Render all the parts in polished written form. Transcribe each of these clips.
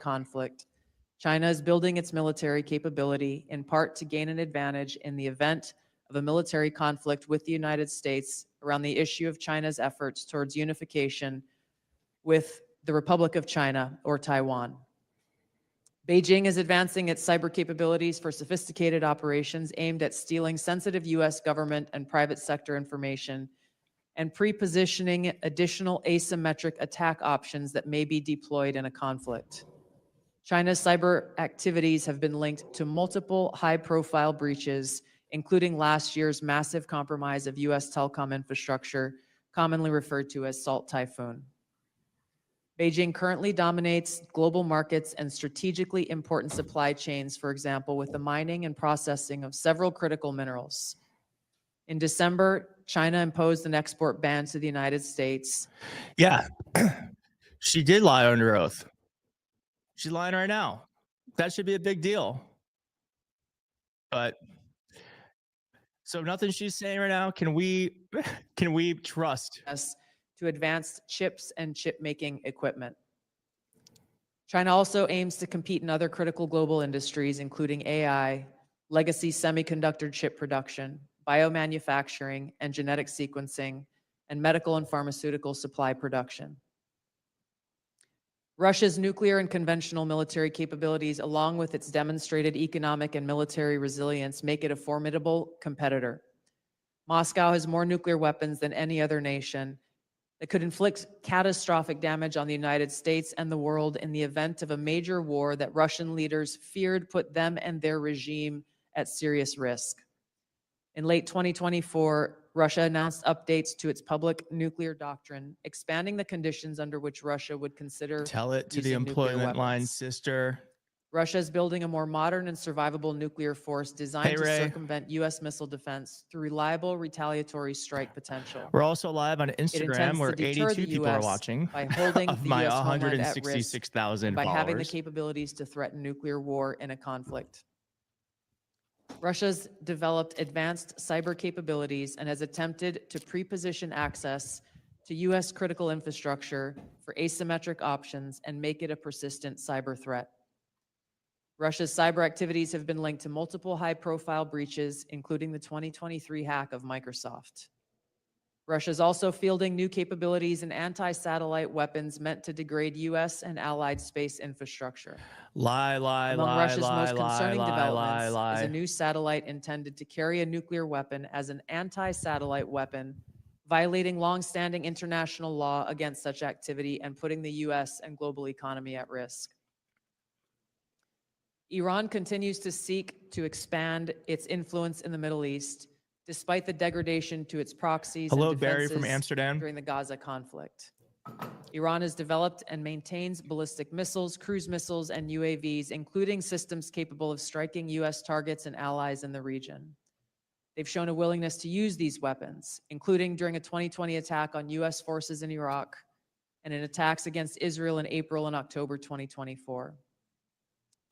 conflict, China is building its military capability in part to gain an advantage in the event of a military conflict with the United States around the issue of China's efforts towards unification with the Republic of China or Taiwan. Beijing is advancing its cyber capabilities for sophisticated operations aimed at stealing sensitive U.S. government and private sector information and pre-positioning additional asymmetric attack options that may be deployed in a conflict. China's cyber activities have been linked to multiple high-profile breaches, including last year's massive compromise of U.S. telecom infrastructure, commonly referred to as Salt Typhoon. Beijing currently dominates global markets and strategically important supply chains, for example, with the mining and processing of several critical minerals. In December, China imposed an export ban to the United States. Yeah, she did lie under oath. She's lying right now. That should be a big deal. But so nothing she's saying right now. Can we trust? To advanced chips and chip-making equipment. China also aims to compete in other critical global industries, including AI, legacy semiconductor chip production, biomanufacturing and genetic sequencing, and medical and pharmaceutical supply production. Russia's nuclear and conventional military capabilities, along with its demonstrated economic and military resilience, make it a formidable competitor. Moscow has more nuclear weapons than any other nation that could inflict catastrophic damage on the United States and the world in the event of a major war that Russian leaders feared put them and their regime at serious risk. In late 2024, Russia announced updates to its public nuclear doctrine, expanding the conditions under which Russia would consider Tell it to the employment line, sister. Russia is building a more modern and survivable nuclear force designed to circumvent U.S. missile defense through reliable retaliatory strike potential. We're also live on Instagram where 82 people are watching by holding of the my US 166,000 by followers. having the capabilities to threaten nuclear war in a conflict. Russia's developed advanced cyber capabilities and has attempted to pre-position access to U.S. critical infrastructure for asymmetric options and make it a persistent cyber threat. Russia's cyber activities have been linked to multiple high-profile breaches, including the 2023 hack of Microsoft. Russia is also fielding new capabilities in anti-satellite weapons meant to degrade U.S. and allied space infrastructure. Among Russia's most concerning developments is a new satellite intended to carry a nuclear weapon as an anti-satellite weapon, violating long-standing international law against such activity and putting the U.S. and global economy at risk. Iran continues to seek to expand its influence in the Middle East, despite the degradation to its proxies and Barry from Amsterdam. during the Gaza conflict. Iran has developed and maintains ballistic missiles, cruise missiles, and UAVs, including systems capable of striking U.S. targets and allies in the region. They've shown a willingness to use these weapons, including during a 2020 attack on U.S. forces in Iraq and in attacks against Israel in April and October 2024.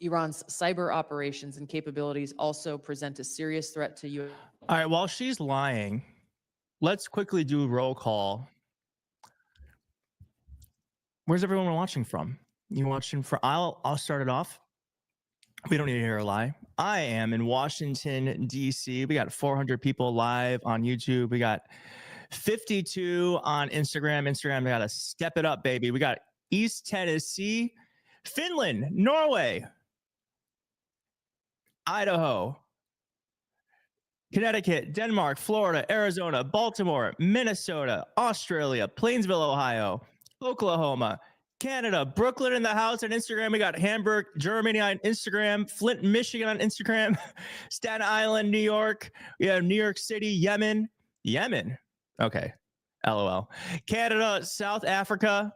Iran's cyber operations and capabilities also present a serious threat to U.S. All right, while she's lying, let's quickly do a roll call. Where's everyone watching from? You watching from? I'll start it off. We don't need to hear a lie. I am in Washington, D.C. We got 400 people live on YouTube. We got 52 on Instagram. Instagram, we got to step it up, baby. We got East Tennessee, Finland, Norway, Idaho, Connecticut, Denmark, Florida, Arizona, Baltimore, Minnesota, Australia, Plainsville, Ohio, Oklahoma, Canada, Brooklyn in the house on Instagram. We got Hamburg, Germany on Instagram, Flint, Michigan on Instagram, Staten Island, New York. We have New York City, Yemen. Okay. LOL. Canada, South Africa,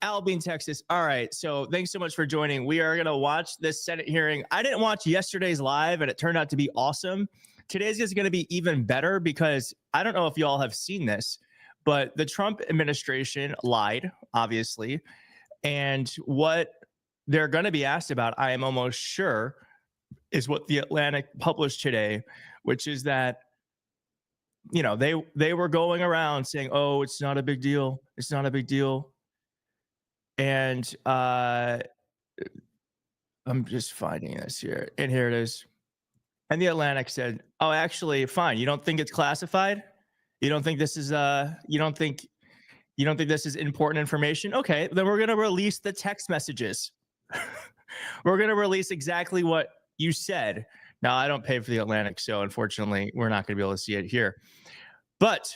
Albion, Texas. All right. So thanks so much for joining. We are going to watch this Senate hearing. I didn't watch yesterday's live and it turned out to be awesome. Today's is going to be even better because I don't know if y'all have seen this, but the Trump administration lied, obviously. And what they're going to be asked about, I am almost sure, is what the Atlantic published today, which is that, you know, they were going around saying, oh, it's not a big deal. It's not a big deal. And I'm just finding this here. And here it is. And the Atlantic said, "Oh, actually, fine. You don't think it's classified? You don't think this is you don't think this is important information? Okay, then we're going to release the text messages. We're going to release exactly what you said." Now, I don't pay for the Atlantic, so unfortunately, we're not going to be able to see it here. But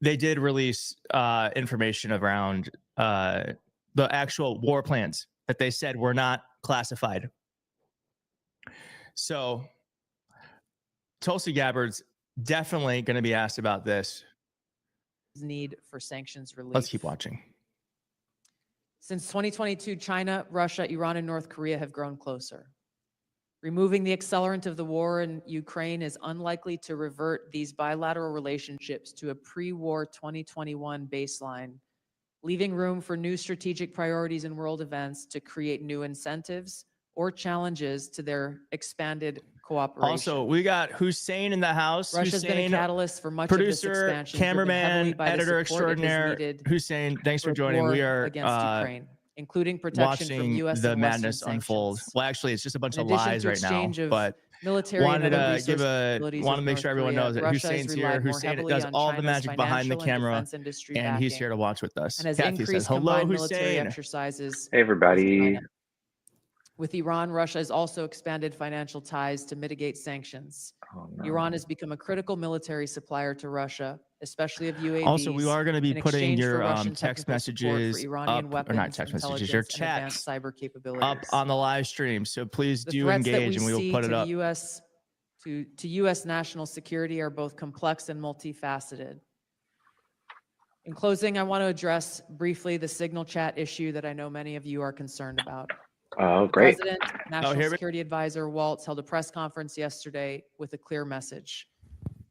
they did release information around the actual war plans that they said were not classified. So Tulsi Gabbard's definitely going to be asked about this. Need for sanctions relief. Let's keep watching. Since 2022, China, Russia, Iran, and North Korea have grown closer. Removing the accelerant of the war in Ukraine is unlikely to revert these bilateral relationships to a pre-war 2021 baseline, leaving room for new strategic priorities and world events to create new incentives or challenges to their expanded cooperation. Also, we got Hussein in the house. Russia's been a Hussein, catalyst for much of this producer, expansion, driven heavily cameraman, by the editor support it has extraordinaire. needed Hussein, thanks for for joining. war We are against Ukraine, including protection from watching U.S. the and madness Western unfold. sanctions. Well, actually, it's just a bunch In of addition lies to right now. exchange of But military wanted and other to resource give a capabilities want to with make North sure everyone Korea, knows that Russia has Hussein's here. relied more Hussein heavily does on all the China's magic behind the financial and camera, defense industry and he's backing, here to watch with us. and has Kathy says, increased "Hello, combined military Hussein." exercises Hey, with everybody. China. With Iran, Russia has also expanded financial ties to mitigate sanctions. Oh, no. Iran has become a critical military supplier to Russia, especially of UAVs. Also, we are going to be in putting exchange for your Russian text technical support for messages Iranian up, or weapons, not text messages, your intelligence, and advanced chats cyber capabilities. up on the live stream. So please The do threats that engage, we and we will see put it to up. the U.S. to U.S. national security are both complex and multifaceted. In closing, I want to address briefly the Signal chat issue that I know many of you are concerned about. Oh, The great. President, National here we- Security Advisor Waltz held a press conference yesterday with a clear message.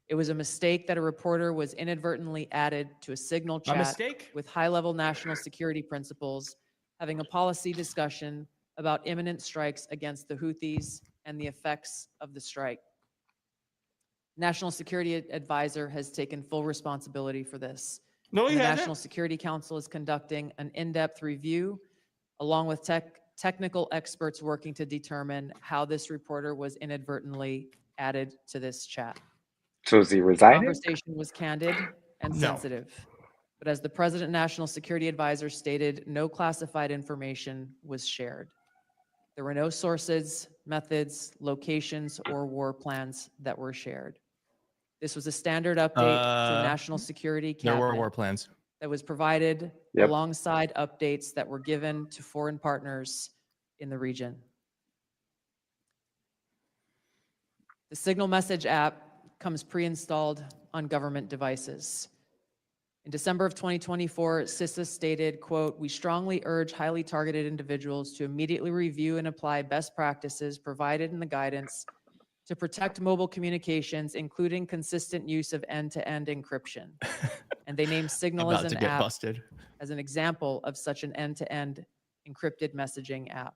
It was a mistake that a reporter was inadvertently added to a Signal A chat mistake? with high-level national security principles, having a policy discussion about imminent strikes against the Houthis and the effects of the strike. National Security Advisor has taken full responsibility for this. No, And he the hasn't. National Security Council is conducting an in-depth review along with technical experts working to determine how this reporter was inadvertently added to this chat. So is he The resigning? conversation was candid and No. sensitive. But as the President National Security Advisor stated, no classified information was shared. There were no sources, methods, locations, or war plans that were shared. This was a standard update to the National Security There were Cabinet war plans. that was provided Yep. alongside updates that were given to foreign partners in the region. The Signal Message app comes pre-installed on government devices. In December of 2024, CISA stated, quote, "We strongly urge highly targeted individuals to immediately review and apply best practices provided in the guidance to protect mobile communications, including consistent use of end-to-end encryption." And they named Signal as About to an get app busted. as an example of such an end-to-end encrypted messaging app.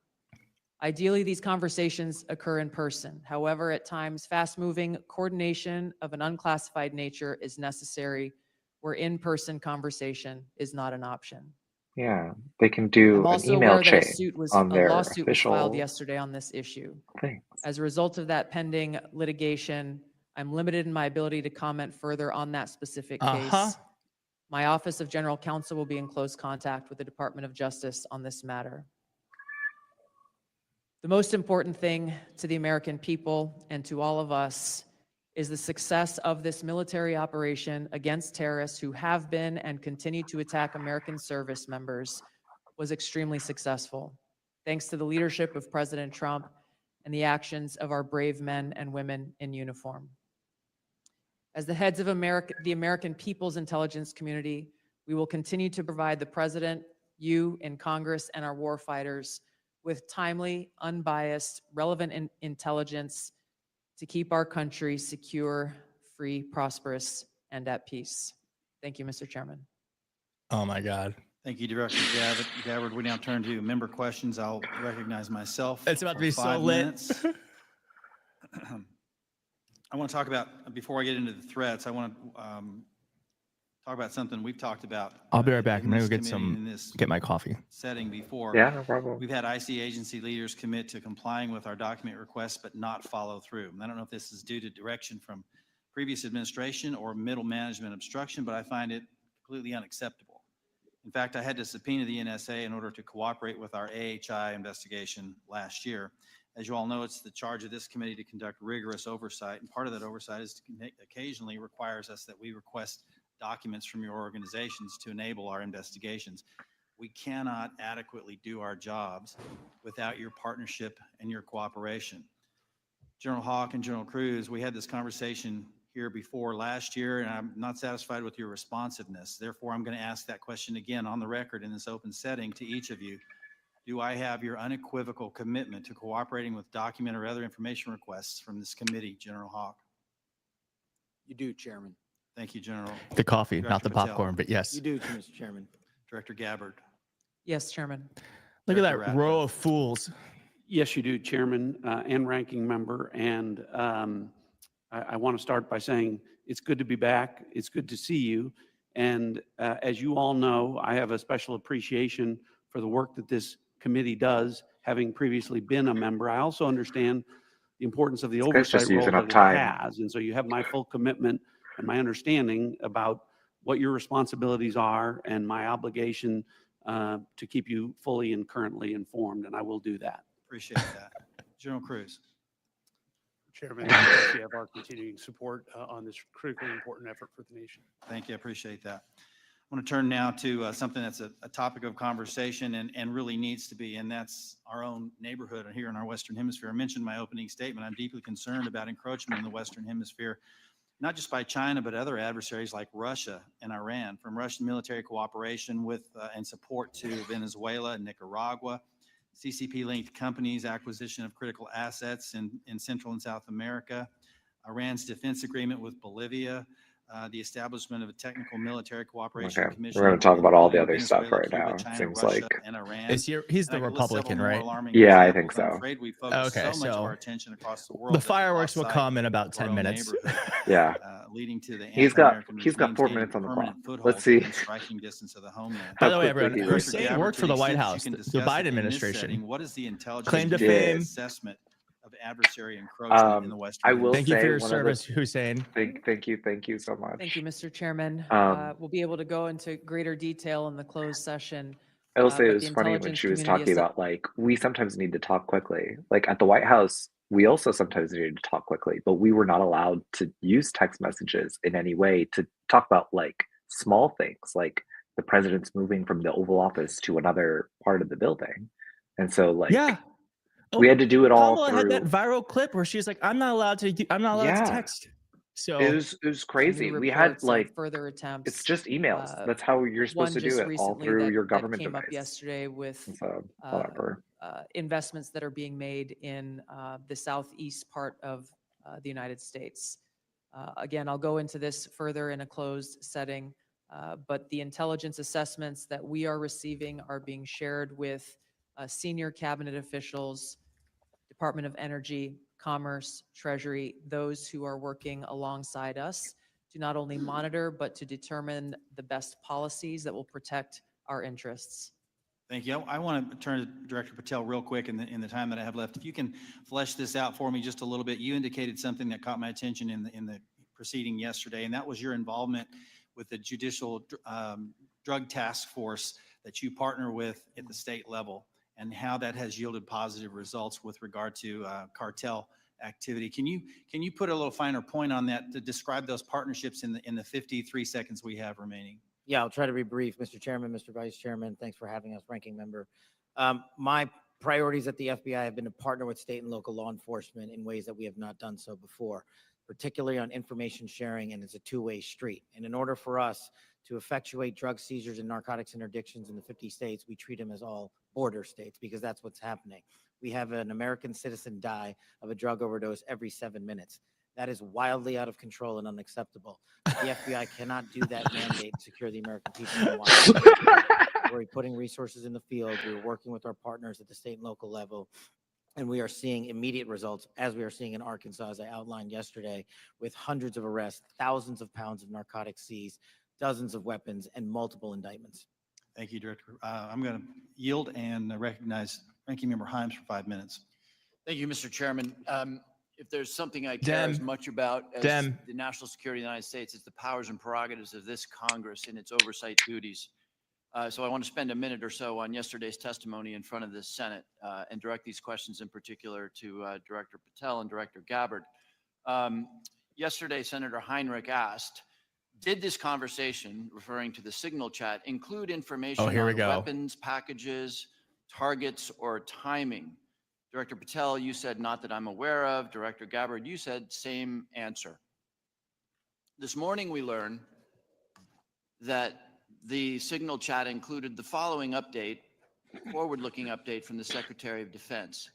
Ideally, these conversations occur in person. However, at times, fast-moving coordination of an unclassified nature is necessary where in-person conversation is not an option. Yeah, they can do I'm an also email aware that chain on a their lawsuit was filed official yesterday on this issue. things. As a result of that pending litigation, I'm limited in my ability to comment further on that specific case. My Office of General Counsel will be in close contact with the Department of Justice on this matter. The most important thing to the American people and to all of us is the success of this military operation against terrorists who have been and continue to attack American service members was extremely successful, thanks to the leadership of President Trump and the actions of our brave men and women in uniform. As the heads of the American people's intelligence community, we will continue to provide the President, you in Congress, and our warfighters with timely, unbiased, relevant intelligence to keep our country secure, free, prosperous, and at peace. Thank you, Mr. Chairman. Oh my God. Thank you, Director Gabbard. We now turn to member questions. I'll recognize myself. It's about to for be so 5 lit. minutes. I want to talk about, before I get into the threats, I want to talk about something we've talked about. I'll be right back. in I'm gonna this go get committee and in this get my coffee. setting before. Yeah, no problem. We've had IC agency leaders commit to complying with our document requests but not follow through. And I don't know if this is due to direction from previous administration or middle management obstruction, but I find it completely unacceptable. In fact, I had to subpoena the NSA in order to cooperate with our AHI investigation last year. As you all know, it's the charge of this committee to conduct rigorous oversight, and part of that oversight is to occasionally requires us that we request documents from your organizations to enable our investigations. We cannot adequately do our jobs without your partnership and your cooperation. General Hawk and General Cruz, we had this conversation here before last year, and I'm not satisfied with your responsiveness. Therefore, I'm going to ask that question again on the record in this open setting to each of you. Do I have your unequivocal commitment to cooperating with document or other information requests from this committee, General Hawk? You do, Chairman. Thank you, General. The coffee, not Director the Patel. popcorn, but yes. You do, Mr. Chairman. Director Gabbard. Yes, Chairman. Look at that Director row Ratcliffe. of fools. Yes, you do, Chairman and Ranking Member. And I want to start by saying it's good to be back. It's good to see you. And as you all know, I have a special appreciation for the work that this committee does, having previously been a member. I also understand the importance of the This guy's just oversight role using up that it time. has. And so you have my full commitment and my understanding about what your responsibilities are and my obligation to keep you fully and currently informed, and I will do that. Appreciate that. General Cruz. Chairman, we have our continuing support on this critically important effort for the nation. Thank you. I appreciate that. I want to turn now to something that's a topic of conversation and really needs to be, and that's our own neighborhood here in our Western Hemisphere. I mentioned in my opening statement, I'm deeply concerned about encroachment in the Western Hemisphere, not just by China, but other adversaries like Russia and Iran, from Russian military cooperation with and support to Venezuela and Nicaragua, CCP-linked companies, acquisition of critical assets in Central and South America, Iran's defense agreement with Bolivia, the establishment of a technical military cooperation Okay, commission. we're going to talk about all the other Venezuela, stuff right Cuba, now. China, Seems Russia, like and Iran. He's the And I could list several Republican, more right? alarming Yeah, I examples. think so. I'm afraid we focus Okay, so much of so our attention across the world. The that we fireworks will lost come in sight about of our 10 own minutes. neighborhood, yeah, leading to the he's got anti-American 4 regimes gaining minutes on the clock. permanent foothold Let's see within striking distance of the homeland. By how the way, quickly everyone, he Hussein races. Gabbard, worked to for the White extent that you House, can the discuss Biden it in this administration. setting, what is the intelligence Claim to Yes. fame. assessment of adversary encroachment in the Western I will Thank you for say your one of the service, Hussein. thank you so much. Thank you, Mr. Chairman. Um, We'll be able to go into greater detail in the closed session. I will say it But was the funny when intelligence she was community talking about like we sometimes need to talk quickly. Like at the White House, we also sometimes needed to talk quickly, but we were not allowed to use text messages in any way to talk about like small things, like the president's moving from the Oval Office to another part of the building, and so like Yeah. we had to do it all Kamala had that through. viral clip where she's like, I'm not allowed to Yeah. text. So It was new crazy. We had reports of like further attempts. it's just emails. uh, That's how you're supposed One to do just it, all recently through your that government came up device. yesterday with So uh, whatever. investments that are being made in the southeast part of the United States. Again, I'll go into this further in a closed setting, but the intelligence assessments that we are receiving are being shared with senior cabinet officials, Department of Energy, Commerce, Treasury, those who are working alongside us to not only monitor, but to determine the best policies that will protect our interests. Thank you. I want to turn to Director Patel real quick in the time that I have left. If you can flesh this out for me just a little bit. You indicated something that caught my attention in the proceeding yesterday, and that was your involvement with the Judicial Drug Task Force that you partner with at the state level, and how that has yielded positive results with regard to cartel activity. Can you put a little finer point on that to describe those partnerships in the 53 seconds we have remaining? Yeah, I'll try to be brief, Mr. Chairman, Mr. Vice Chairman. Thanks for having us, Ranking Member. My priorities at the FBI have been to partner with state and local law enforcement in ways that we have not done so before, particularly on information sharing, and it's a two-way street. And in order for us to effectuate drug seizures and narcotics interdictions in the 50 states, we treat them as all border states because that's what's happening. We have an American citizen die of a drug overdose every 7 minutes. That is wildly out of control and unacceptable. The FBI cannot do that mandate and secure the American people in Washington. We're putting resources in the field. We're working with our partners at the state and local level. And we are seeing immediate results, as we are seeing in Arkansas, as I outlined yesterday, with hundreds of arrests, thousands of pounds of narcotics seized, dozens of weapons, and multiple indictments. Thank you, Director. I'm going to yield and recognize Ranking Member Himes for 5 minutes. Thank you, Mr. Chairman. If there's something I care as much about as the national security of the United States, it's the powers and prerogatives of this Congress and its oversight duties. So I want to spend a minute or so on yesterday's testimony in front of the Senate and direct these questions in particular to Director Patel and Director Gabbard. Yesterday, Senator Heinrich asked, did this conversation, referring to the signal chat, include information on weapons, packages, targets, or timing? Director Patel, you said not that I'm aware of. Director Gabbard, you said same answer. This morning we learned that the signal chat included the following update, forward-looking update from the Secretary of Defense.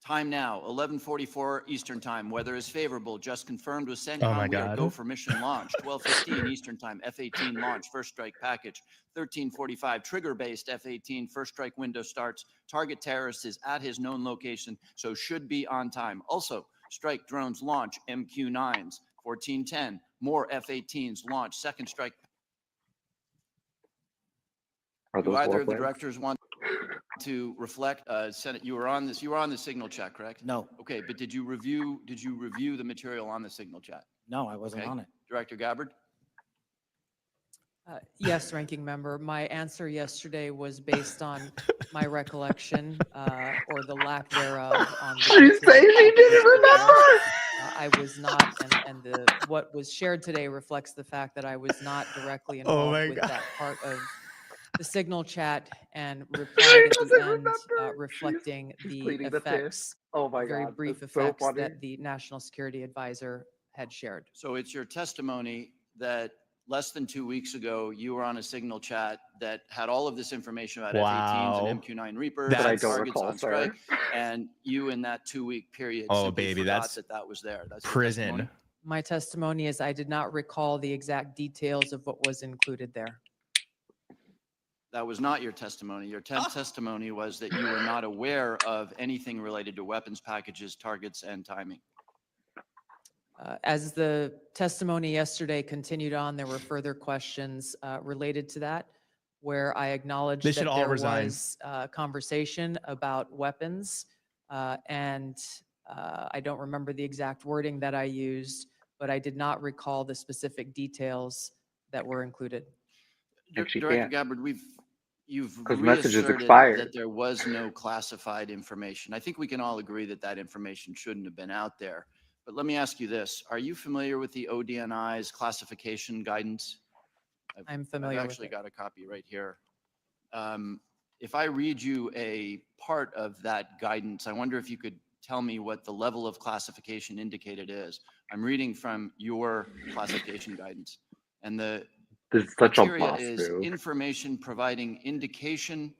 Time now, 11:44 Eastern Time. Weather is favorable. Just confirmed with CENTCOM. We are go for mission launch. 12:15 Eastern Time. F-18 launch. First strike package. 13:45 trigger-based F-18. First strike window starts. Target terrorist is at his known location, so should be on time. Also, strike drones launch. MQ-9s. 14:10. More F-18s launch. Second strike. Do either of the directors want to reflect? Senate, you were on this. You were on the signal chat, correct? No, Okay, but did you review the material on the signal chat? no, I wasn't Okay. on it. Director Gabbard? Yes, Ranking Member. My answer yesterday was based on my recollection or the lack thereof. On the She say she didn't remember. I was not, and what was shared today reflects the fact that I was not directly involved with that part of the signal chat and replied at the end reflecting the effects, Oh my very God, brief that's so effects funny. that the National Security Advisor had shared. So it's your testimony that less than 2 weeks ago, you were on a signal chat that had all of this information about F-18s and MQ-9 Reapers, That I and don't targets recall, on sir. strike, and you in that 2-week period Oh, simply baby, forgot that's that was there. That's your prison. testimony? My testimony is I did not recall the exact details of what was included there. That was not your testimony. Your testimony was that you were not aware of anything related to weapons packages, targets, and timing. As the testimony yesterday continued on, there were further questions related to that, where I acknowledged They that should all there resign. was conversation about weapons, and I don't remember the exact wording that I used, but I did not recall the specific details that were included. Actually Director can't. Gabbard, you've 'Cause messages reasserted expired. that there was no classified information. I think we can all agree that that information shouldn't have been out there. But let me ask you this. Are you familiar with the ODNI's classification guidance? I'm familiar I've with actually it. got a copy right here. If I read you a part of that guidance, I wonder if you could tell me what the level of classification indicated is. I'm reading from your classification guidance. And the This is such a criteria boss is move. information providing indication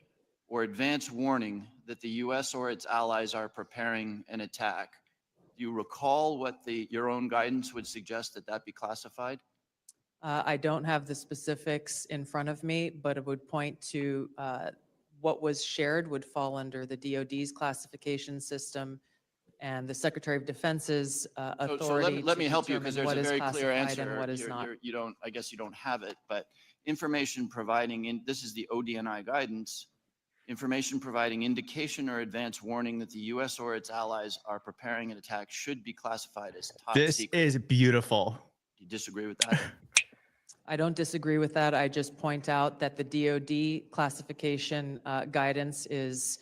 or advance warning that the U.S. or its allies are preparing an attack. Do you recall what your own guidance would suggest that be classified? I don't have the specifics in front of me, but it would point to what was shared would fall under the DOD's classification system and the Secretary of Defense's authority let me to help you, because determine there's what a is very clear classified answer. and what is not. You don't, I guess you don't have it, but information providing, this is the ODNI guidance, information providing indication or advance warning that the U.S. or its allies are preparing an attack should be classified as top This secret. is beautiful. Do you disagree with that? I don't disagree with that. I just point out that the DOD classification guidance is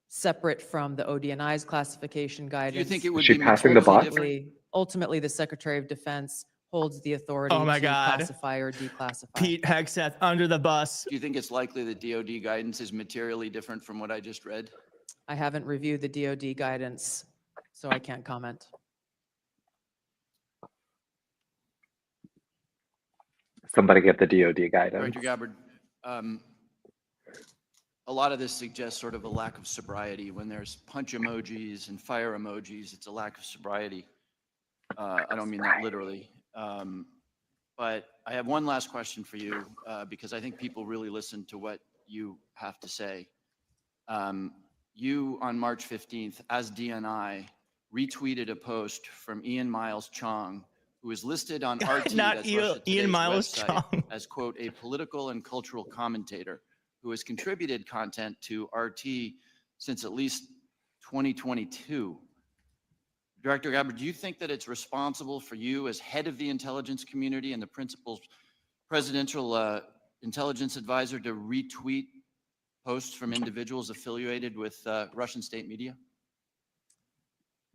separate from the ODNI's classification guidance. Do you think it would she be passing the materially buck? different? Ultimately, the Secretary of Defense holds the authority Oh my to God. classify or declassify. Pete Hegseth under the bus. Do you think it's likely that DOD guidance is materially different from what I just read? I haven't reviewed the DOD guidance, so I can't comment. Somebody get the DOD guidance. Director Gabbard, a lot of this suggests sort of a lack of sobriety. When there's punch emojis and fire emojis, it's a lack of sobriety. I don't mean that literally. But I have one last question for you, because I think people really listen to what you have to say. You, on March 15th, as DNI, retweeted a post from Ian Miles Chong, who is listed on RT, Not that's Ian Russia Today's Miles website, Chong. as, quote, a political and cultural commentator who has contributed content to RT since at least 2022. Director Gabbard, do you think that it's responsible for you as head of the intelligence community and the principal presidential intelligence advisor to retweet posts from individuals affiliated with Russian state media?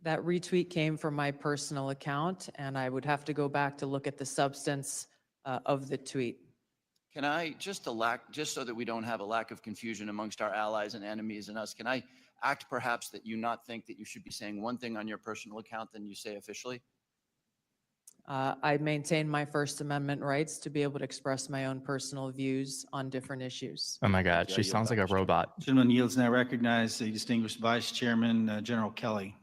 That retweet came from my personal account, and I would have to go back to look at the substance of the tweet. Can I, just so that we don't have a lack of confusion amongst our allies and enemies and us, can I act perhaps that you not think that you should be saying one thing on your personal account than you say officially? I maintain my First Amendment rights to be able to express my own personal views on different issues. Oh my God, Yeah, she you'll sounds like a back, Mr. Chairman. robot. Gentleman yields now recognize the distinguished Vice Chairman, General Kelly.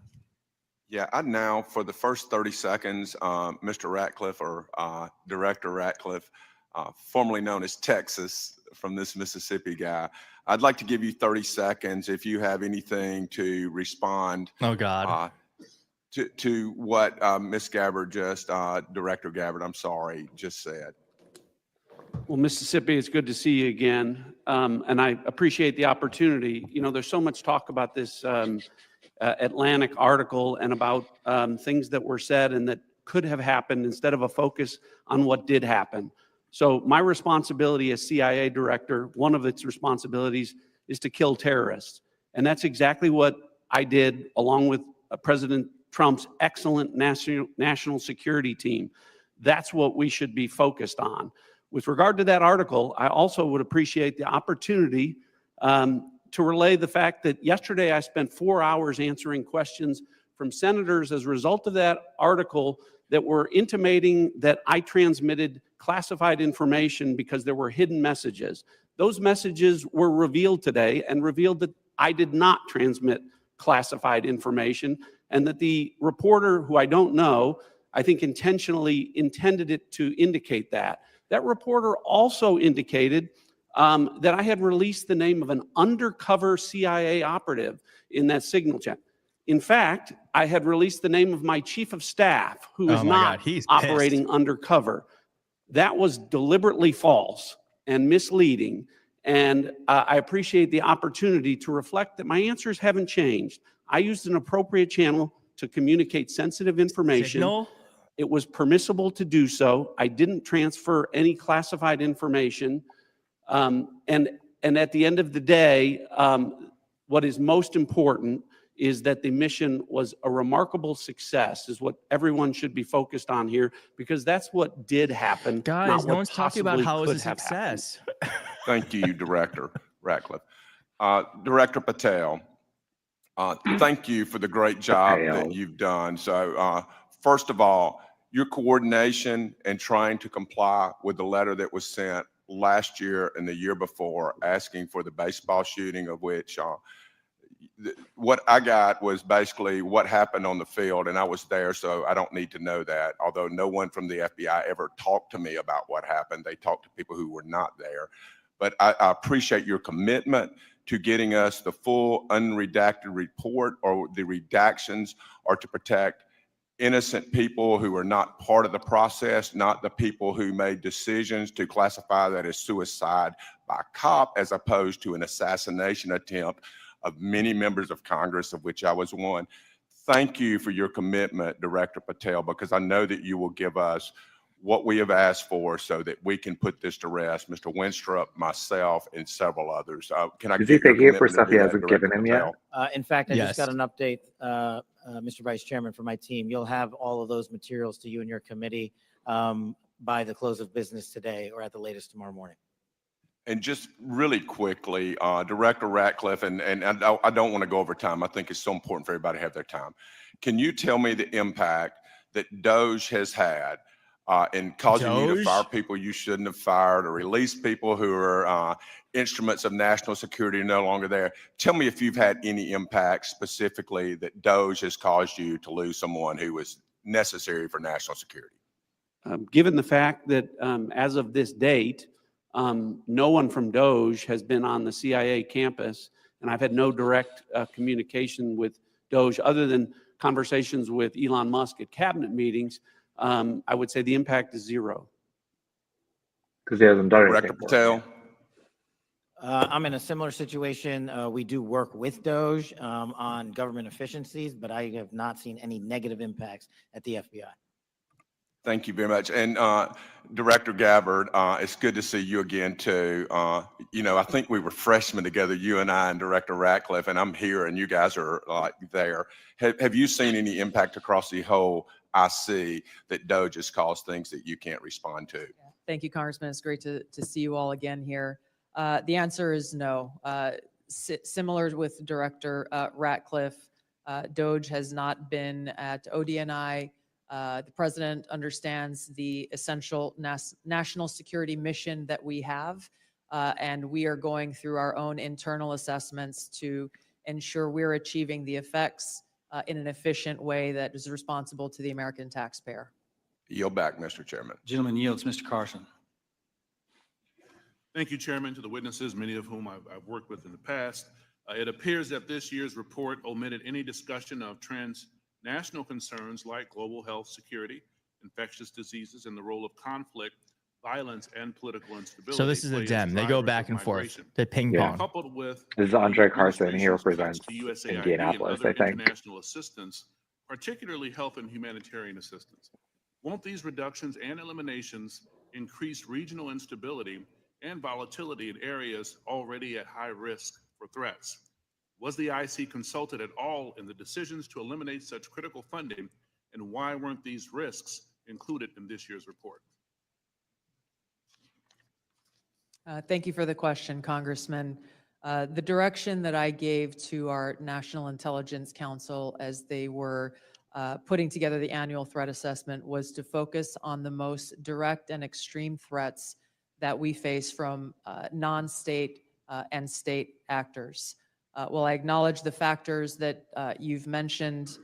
Yeah, I now, for the first 30 seconds, Mr. Ratcliffe or Director Ratcliffe, formerly known as Texas, from this Mississippi guy, I'd like to give you 30 seconds if you have anything to respond Oh God. to what Ms. Gabbard Director Gabbard, I'm sorry, just said. Well, Mississippi, it's good to see you again. And I appreciate the opportunity. You know, there's so much talk about this Atlantic article and about things that were said and that could have happened instead of a focus on what did happen. So my responsibility as CIA director, one of its responsibilities is to kill terrorists. And that's exactly what I did along with President Trump's excellent national security team. That's what we should be focused on. With regard to that article, I also would appreciate the opportunity to relay the fact that yesterday I spent 4 hours answering questions from senators as a result of that article that were intimating that I transmitted classified information because there were hidden messages. Those messages were revealed today and revealed that I did not transmit classified information and that the reporter, who I don't know, I think intentionally intended it to indicate that. That reporter also indicated that I had released the name of an undercover CIA operative in that signal chat. In fact, I had released the name of my chief of staff, who is not operating undercover. That was deliberately false and misleading. And I appreciate the opportunity to reflect that my answers haven't changed. I used an appropriate channel to communicate sensitive information. Signal? It was permissible to do so. I didn't transfer any classified information. And at the end of the day, what is most important is that the mission was a remarkable success, is what everyone should be focused on here, because that's what did happen. Guys, no one's talking about how it was a success. Thank you, Director Ratcliffe. Director Patel, thank you for the great job that you've done. So first of all, your coordination and trying to comply with the letter that was sent last year and the year before asking for the baseball shooting, of which what I got was basically what happened on the field, and I was there, so I don't need to know that, although no one from the FBI ever talked to me about what happened. They talked to people who were not there. But I appreciate your commitment to getting us the full unredacted report, or the redactions are to protect innocent people who are not part of the process, not the people who made decisions to classify that as suicide by a cop, as opposed to an assassination attempt of many members of Congress, of which I was one. Thank you for your commitment, Director Patel, because I know that you will give us what we have asked for so that we can put this to rest. Mr. Winstrup, myself, and several others. Can I Is he get your thinking it for commitment to stuff do he that, hasn't Director given him yet? Patel? In fact, I Yes. just got an update, Mr. Vice Chairman, from my team. You'll have all of those materials to you and your committee by the close of business today, or at the latest tomorrow morning. And just really quickly, Director Ratcliffe, and I don't want to go over time. I think it's so important for everybody to have their time. Can you tell me the impact that DOGE has had in causing you to fire people you shouldn't have fired, or release people who are instruments of national security no longer there? Tell me if you've had any impact specifically that DOGE has caused you to lose someone who was necessary for national security. Given the fact that as of this date, no one from DOGE has been on the CIA campus, and I've had no direct communication with DOGE other than conversations with Elon Musk at cabinet meetings. I would say the impact is zero. Because he hasn't done Director anything for it. Patel? I'm in a similar situation. We do work with DOGE on government efficiencies, but I have not seen any negative impacts at the FBI. Thank you very much. And Director Gabbard, it's good to see you again too. You know, I think we were freshmen together, you and I and Director Ratcliffe, and I'm here and you guys are like there. Have you seen any impact across the whole IC that DOGE has caused things that you can't respond to? Thank you, Congressman. It's great to see you all again here. The answer is no. Similar with Director Ratcliffe, DOGE has not been at ODNI. The president understands the essential national security mission that we have, and we are going through our own internal assessments to ensure we're achieving the effects in an efficient way that is responsible to the American taxpayer. Yield back, Mr. Chairman. Gentleman yields. Mr. Carson. Thank you, Chairman, to the witnesses, many of whom I've worked with in the past. It appears that this year's report omitted any discussion of transnational concerns like global health security, infectious diseases, and the role of conflict, violence, and political instability. So this is a Dem. They go back and forth. They ping Yeah. pong. Coupled with This is Andre the Carson. He administration's represents cuts to USAID and Indianapolis, other I think. international assistance, particularly health and humanitarian assistance. Won't these reductions and eliminations increase regional instability and volatility in areas already at high risk for threats? Was the IC consulted at all in the decisions to eliminate such critical funding, and why weren't these risks included in this year's report? Thank you for the question, Congressman. The direction that I gave to our National Intelligence Council as they were putting together the annual threat assessment was to focus on the most direct and extreme threats that we face from non-state and state actors. While I acknowledge the factors that you've mentioned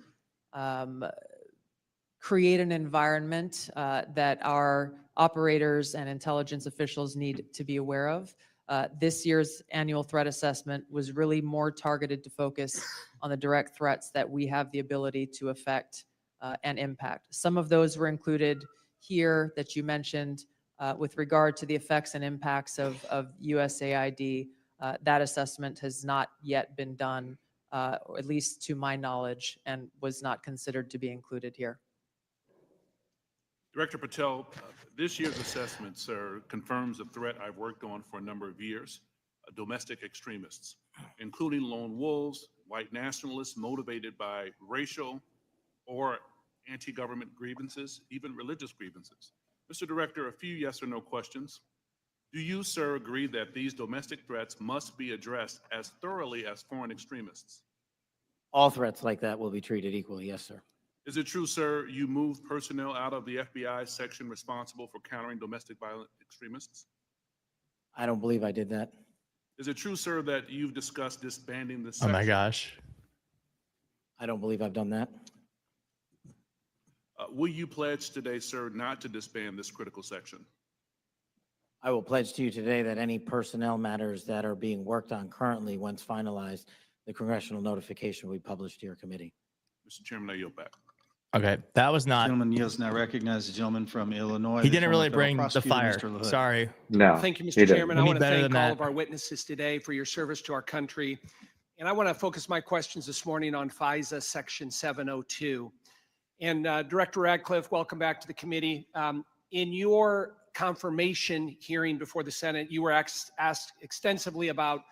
create an environment that our operators and intelligence officials need to be aware of, this year's annual threat assessment was really more targeted to focus on the direct threats that we have the ability to affect and impact. Some of those were included here that you mentioned with regard to the effects and impacts of USAID. That assessment has not yet been done, or at least to my knowledge, and was not considered to be included here. Director Patel, this year's assessment, sir, confirms a threat I've worked on for a number of years, domestic extremists, including lone wolves, white nationalists motivated by racial or anti-government grievances, even religious grievances. Mr. Director, a few yes or no questions. Do you, sir, agree that these domestic threats must be addressed as thoroughly as foreign extremists? All threats like that will be treated equally, yes, sir. Is it true, sir, you moved personnel out of the FBI section responsible for countering domestic violent extremists? I don't believe I did that. Is it true, sir, that you've discussed disbanding this Oh section? my gosh. I don't believe I've done that. Will you pledge today, sir, not to disband this critical section? I will pledge to you today that any personnel matters that are being worked on currently, once finalized, the congressional notification will be published to your committee. Mr. Chairman, I yield back. Okay, that was not. Gentleman yields. Now recognize the gentleman from Illinois. He the didn't former really federal bring the prosecutor, fire. Mr. LaHood. Sorry. No. Thank you, he Mr. didn't. Chairman. We I need want to better thank than all that. of our witnesses today for your service to our country. And I want to focus my questions this morning on FISA Section 702. And Director Radcliffe, welcome back to the committee. In your confirmation hearing before the Senate, you were asked extensively about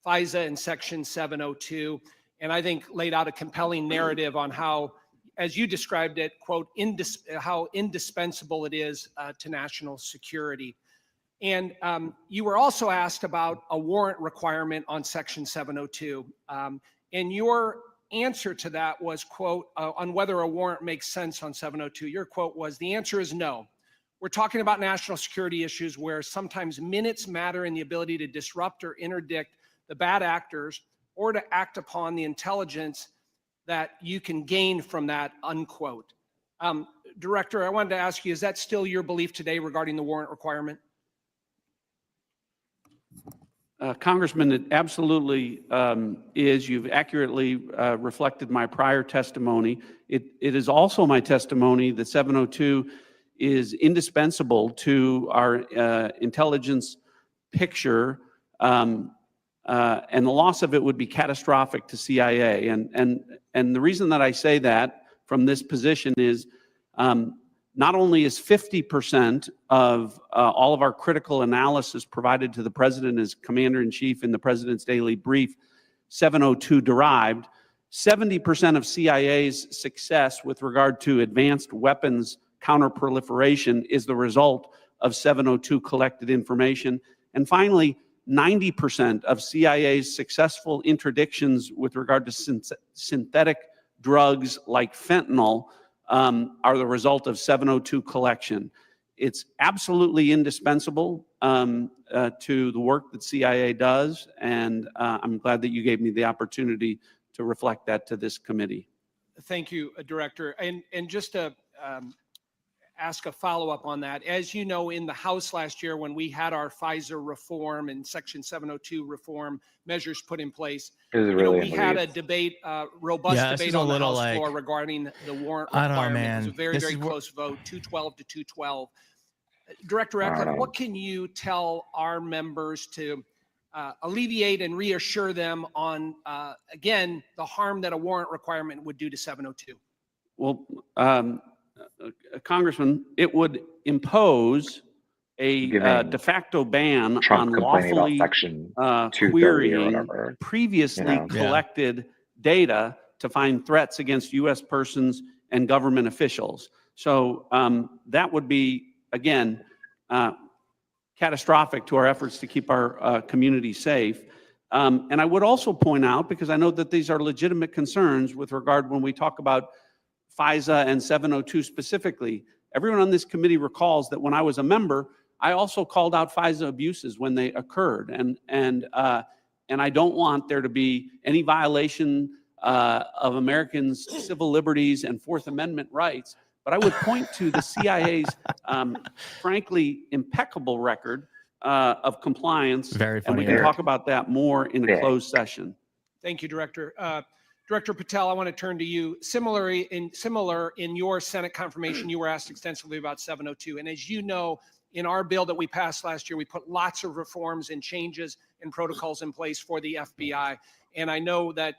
FISA and Section 702, and I think laid out a compelling narrative on how, as you described it, quote, how indispensable it is to national security. And you were also asked about a warrant requirement on Section 702. And your answer to that was, quote, on whether a warrant makes sense on 702. Your quote was, the answer is no. We're talking about national security issues where sometimes minutes matter in the ability to disrupt or interdict the bad actors or to act upon the intelligence that you can gain from that, unquote. Director, I wanted to ask you, is that still your belief today regarding the warrant requirement? Congressman, it absolutely is. You've accurately reflected my prior testimony. It is also my testimony that 702 is indispensable to our intelligence picture, and the loss of it would be catastrophic to CIA. And the reason that I say that from this position is not only is 50% of all of our critical analysis provided to the president as commander-in-chief in the president's daily brief 702 derived, 70% of CIA's success with regard to advanced weapons counterproliferation is the result of 702 collected information. And finally, 90% of CIA's successful interdictions with regard to synthetic drugs like fentanyl are the result of 702 collection. It's absolutely indispensable to the work that CIA does, and I'm glad that you gave me the opportunity to reflect that to this committee. Thank you, Director. And just to ask a follow-up on that, as you know, in the House last year when we had our FISA reform and Section 702 reform measures put in place, we had a debate, robust debate on the House floor regarding the warrant requirement. It was a very, very close vote, 212 to 212. Director Ratcliffe, what can you tell our members to alleviate and reassure them on, again, the harm that a warrant requirement would do to 702? Well, Congressman, it would impose a de facto ban on lawfully querying previously collected data to find threats against U.S. persons and government officials. So that would be, again, catastrophic to our efforts to keep our community safe. And I would also point out, because I know that these are legitimate concerns with regard when we talk about FISA and 702 specifically, everyone on this committee recalls that when I was a member, I also called out FISA abuses when they occurred. And I don't want there to be any violation of Americans' civil liberties and Fourth Amendment rights. But I would point to the CIA's, frankly, impeccable record of compliance. Very funny. And we can talk about that more in a closed session. Thank you, Director. Director Patel, I want to turn to you. Similar in your Senate confirmation, you were asked extensively about 702. And as you know, in our bill that we passed last year, we put lots of reforms and changes and protocols in place for the FBI. And I know that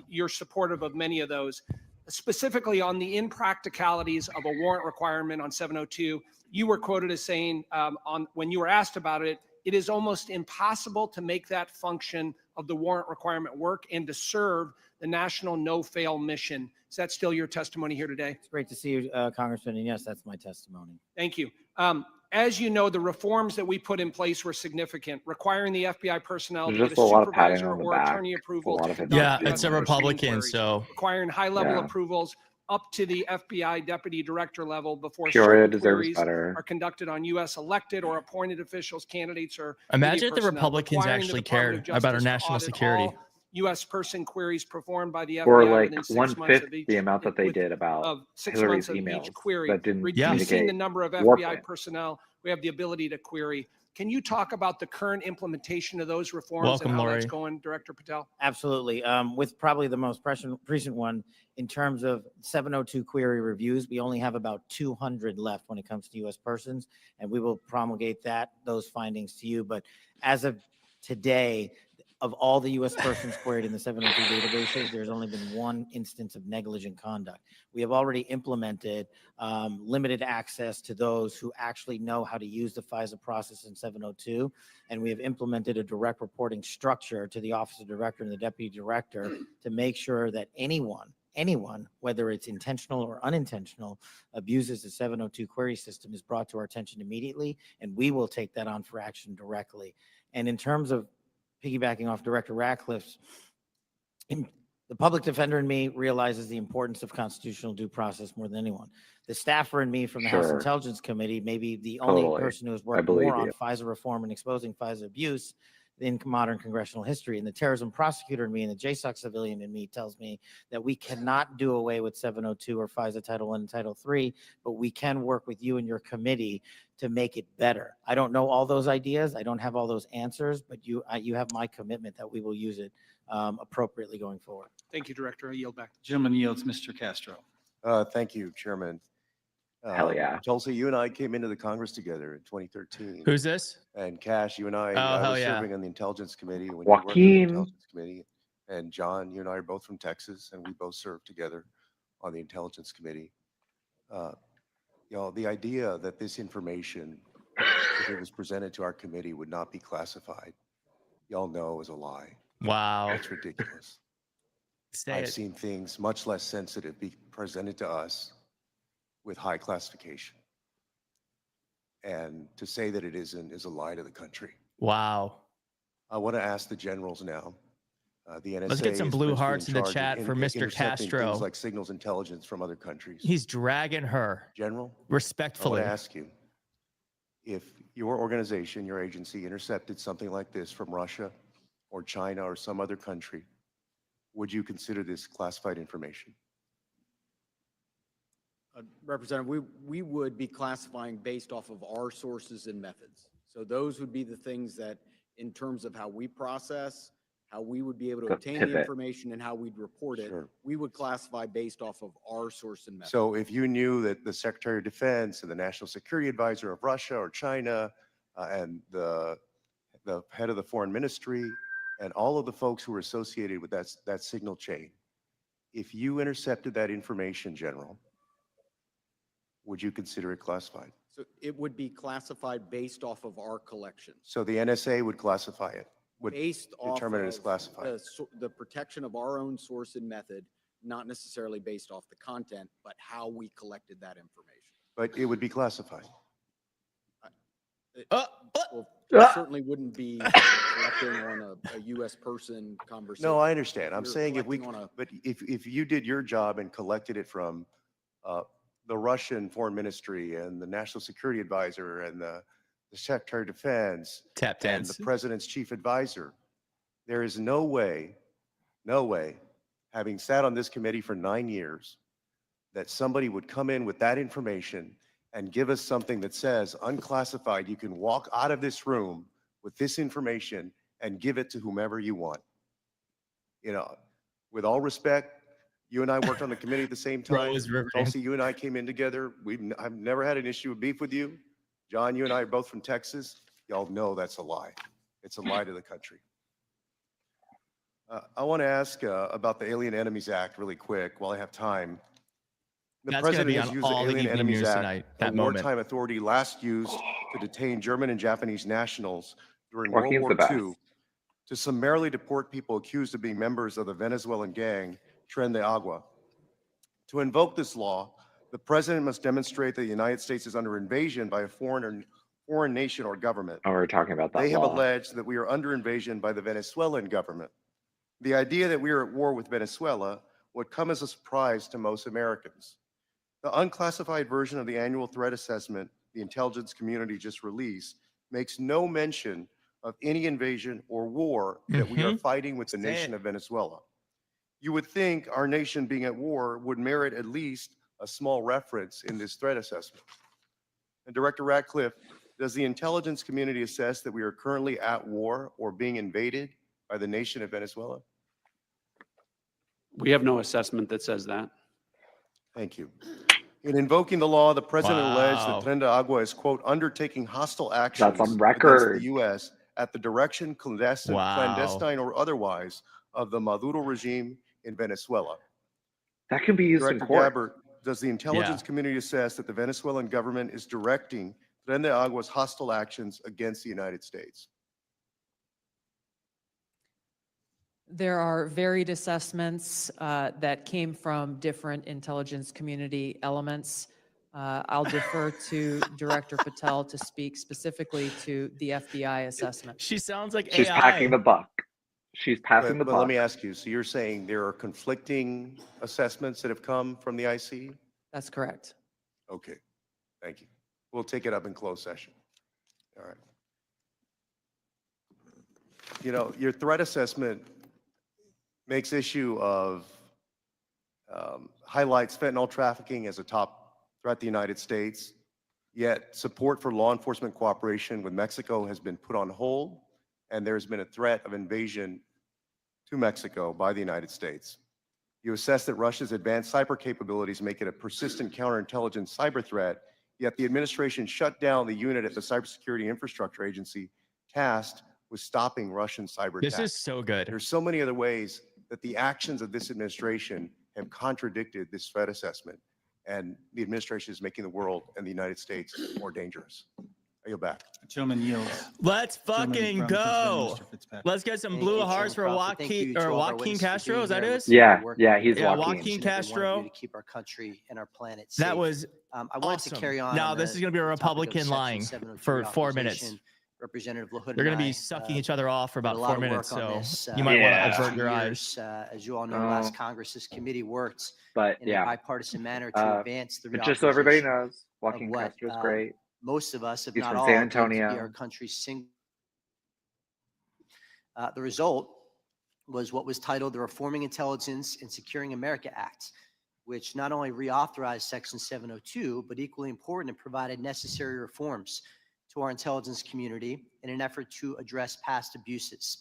you're supportive of many of those. Specifically on the impracticalities of a warrant requirement on 702, you were quoted as saying, when you were asked about it, it is almost impossible to make that function of the warrant requirement work and to serve the national no-fail mission. Is that still your testimony here today? It's great to see you, Congressman, and yes, that's my testimony. Thank you. As you know, the reforms that we put in place were significant, requiring the FBI personnel to get a supervisor or attorney approval. Yeah, it's a Republican, so. Requiring high-level approvals up to the FBI deputy director level before Peoria certain deserves queries better. are conducted on U.S. elected or appointed officials, candidates, or imagine if the personnel, Republicans requiring the actually Department cared of about our Justice to national audit security. all U.S. person queries performed by the FBI Or like within 6 months 1/5 of each, the amount that they did about of 6 Hillary's months of emails each query, that didn't reducing communicate the number of war FBI plans. personnel we have the ability to query. Can you talk about the current implementation of those reforms Welcome, and how Lori. that's going, Director Patel? Absolutely. With probably the most recent one in terms of 702 query reviews, we only have about 200 left when it comes to U.S. persons, and we will promulgate those findings to you. But as of today, of all the U.S. persons queried in the 702 databases, there's only been one instance of negligent conduct. We have already implemented limited access to those who actually know how to use the FISA process in 702, and we have implemented a direct reporting structure to the Office of Director and the Deputy Director to make sure that anyone, whether it's intentional or unintentional, abuses the 702 query system is brought to our attention immediately, and we will take that on for action directly. And in terms of piggybacking off Director Ratcliffe's, the public defender in me realizes the importance of constitutional due process more than anyone. The staffer in me from the House Intelligence Committee may be the only person who has worked more on FISA reform and exposing FISA abuse in modern congressional history. And the terrorism prosecutor in me and the JSOC civilian in me tells me that we cannot do away with 702 or FISA Title I and Title III, but we can work with you and your committee to make it better. I don't know all those ideas. I don't have all those answers, but you have my commitment that we will use it appropriately going forward. Thank you, Director. I yield back. Gentleman yields, Mr. Castro. Thank you, Chairman. Hell yeah. Tulsi, you and I came into the Congress together in 2013. Who's this? And Cash, you and I hell were yeah. serving on the Intelligence Committee. When you worked on the Joaquin. Intelligence Committee. And John, you and I are both from Texas, and we both served together on the Intelligence Committee. The idea that this information, if it was presented to our committee, would not be classified, y'all know is a lie. Wow. That's ridiculous. Say I've it. seen things much less sensitive be presented to us with high classification. And to say that it isn't is a lie to the country. Wow. I want to ask the generals now. The NSA Let's get some is blue principally hearts in the charge of chat for Mr. intercepting Castro. Things like signals intelligence from other countries. He's dragging her. General, I Respectfully. want to ask you, if your organization, your agency intercepted something like this from Russia or China or some other country, would you consider this classified information? Representative, we would be classifying based off of our sources and methods. So those would be the things that, in terms of how we process, how we would be able to Go obtain the pivot. information and how we'd report it, Sure. we would classify based off of our source and method. So if you knew that the Secretary of Defense and the National Security Advisor of Russia or China and the head of the Foreign Ministry and all of the folks who were associated with that signal chain, if you intercepted that information, General, would you consider it classified? So it would be classified based off of our collection. So the NSA would classify it, would Based off determine it as of classified. the protection of our own source and method, not necessarily based off the content, but how we collected that information. But it would be classified. Well, it certainly wouldn't be collecting on a U.S. person conversation. No, I understand. I'm You're saying if we, collecting on a- but if you did your job and collected it from the Russian Foreign Ministry and the National Security Advisor and the Secretary of Defense Tap and dance. the President's Chief Advisor, there is no way, having sat on this committee for 9 years, that somebody would come in with that information and give us something that says unclassified. You can walk out of this room with this information and give it to whomever you want. You know, with all respect, you and I worked on the committee at the same Bro time. is riveting. Tulsi, you and I came in together. I've never had an issue of beef with you. John, you and I are both from Texas. Y'all know that's a lie. It's a lie to the country. I want to ask about the Alien Enemies Act really quick while I have time. The That's gonna president be has on used the all the Alien evening Enemies news Act, tonight, a that moment. wartime authority last used to detain German and Japanese nationals during Joaquin's World the War best. II, to summarily deport people accused of being members of the Venezuelan gang Tren de Agua. To invoke this law, the president must demonstrate that the United States is under invasion by a foreign nation or government. Oh, we're talking about that They have law. alleged that we are under invasion by the Venezuelan government. The idea that we are at war with Venezuela would come as a surprise to most Americans. The unclassified version of the annual threat assessment the intelligence community just released makes no mention of any invasion or war that we are fighting with the Say nation it. of Venezuela. You would think our nation being at war would merit at least a small reference in this threat assessment. And Director Ratcliffe, does the intelligence community assess that we are currently at war or being invaded by the nation of Venezuela? We have no assessment that says that. Thank you. In invoking the law, the president alleged Wow. that Tren de Agua is, quote, undertaking hostile actions That's on against record. the U.S. at the direction, clandestine or otherwise, of the Maduro regime in Venezuela. That can be used in Director court. Gabbard, does the intelligence community assess that the Venezuelan government is directing Tren de Agua's hostile actions against the United States? There are varied assessments that came from different intelligence community elements. I'll defer to Director Patel to speak specifically to the FBI assessment. She sounds like She's AI. packing the buck. She's passing the But buck. let me ask you, so you're saying there are conflicting assessments that have come from the IC? That's correct. Okay, thank you. We'll take it up in closed session. All right. You know, your threat assessment makes issue of, highlights fentanyl trafficking as a top threat to the United States, yet support for law enforcement cooperation with Mexico has been put on hold, and there's been a threat of invasion to Mexico by the United States. You assess that Russia's advanced cyber capabilities make it a persistent counterintelligence cyber threat, yet the administration shut down the unit at the Cybersecurity Infrastructure Agency tasked with stopping Russian cyber attacks. This is so good. There's so many other ways that the actions of this administration have contradicted this threat assessment, and the administration is making the world and the United States more dangerous. I yield back. Gentleman yields. Let's Gentleman fucking from go. Pennsylvania, Mr. Fitzpatrick. Let's get some Thank blue you, hearts for Chairman Crawford. Thank you Joaquin to all of our Joaquin witnesses for Castro. being Is that here. his? Looking Yeah, forward to yeah, working he's with Yeah, Joaquin. Joaquin each and every one of Castro. you to keep our country and our planet safe. That was I wanted to awesome. carry on. Now on this the is going to be a topic of Republican Section lying 702 for 4 minutes. reauthorization. Representative LaHood They're going and to I, be sucking each other off for did a about lot 4 of minutes, work on so this, you might Yeah. want to avert few your years. eyes. As you all know, last Congress, this committee worked But in a yeah, bipartisan manner to advance the but just so everybody reauthorization knows, of Joaquin what Castro's great. most of us, if He's not from all, San deem to be Antonio. our country's single. The result was what was titled the Reforming Intelligence and Securing America Act, which not only reauthorized Section 702, but equally important, it provided necessary reforms to our intelligence community in an effort to address past abuses.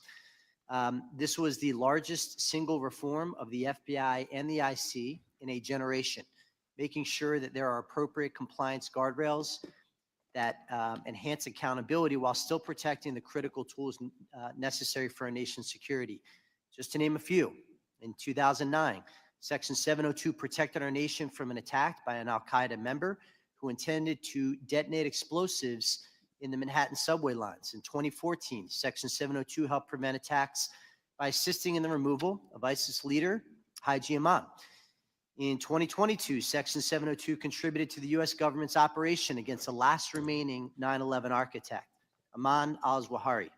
This was the largest single reform of the FBI and the IC in a generation, making sure that there are appropriate compliance guardrails that enhance accountability while still protecting the critical tools necessary for our nation's security. Just to name a few, in 2009, Section 702 protected our nation from an attack by an al-Qaeda member who intended to detonate explosives in the Manhattan subway lines. In 2014, Section 702 helped prevent attacks by assisting in the removal of ISIS leader Haji Imam. In 2022, Section 702 contributed to the U.S. government's operation against the last remaining 9/11 architect, Ayman al-Zawahiri.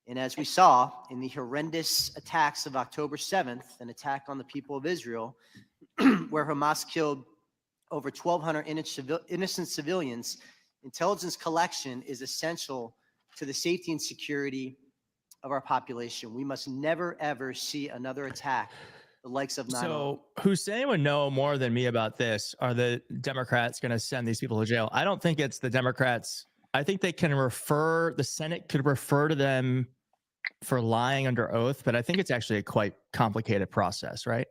And as we saw in the horrendous attacks of October 7th, an attack on the people of Israel, where Hamas killed over 1,200 innocent civilians, intelligence collection is essential to the safety and security of our population. We must never, ever see another attack the likes of 9/11. So Hussein would know more than me about this. Are the Democrats going to send these people to jail? I don't think it's the Democrats. I think they can the Senate could refer to them for lying under oath, but I think it's actually a quite complicated process, right?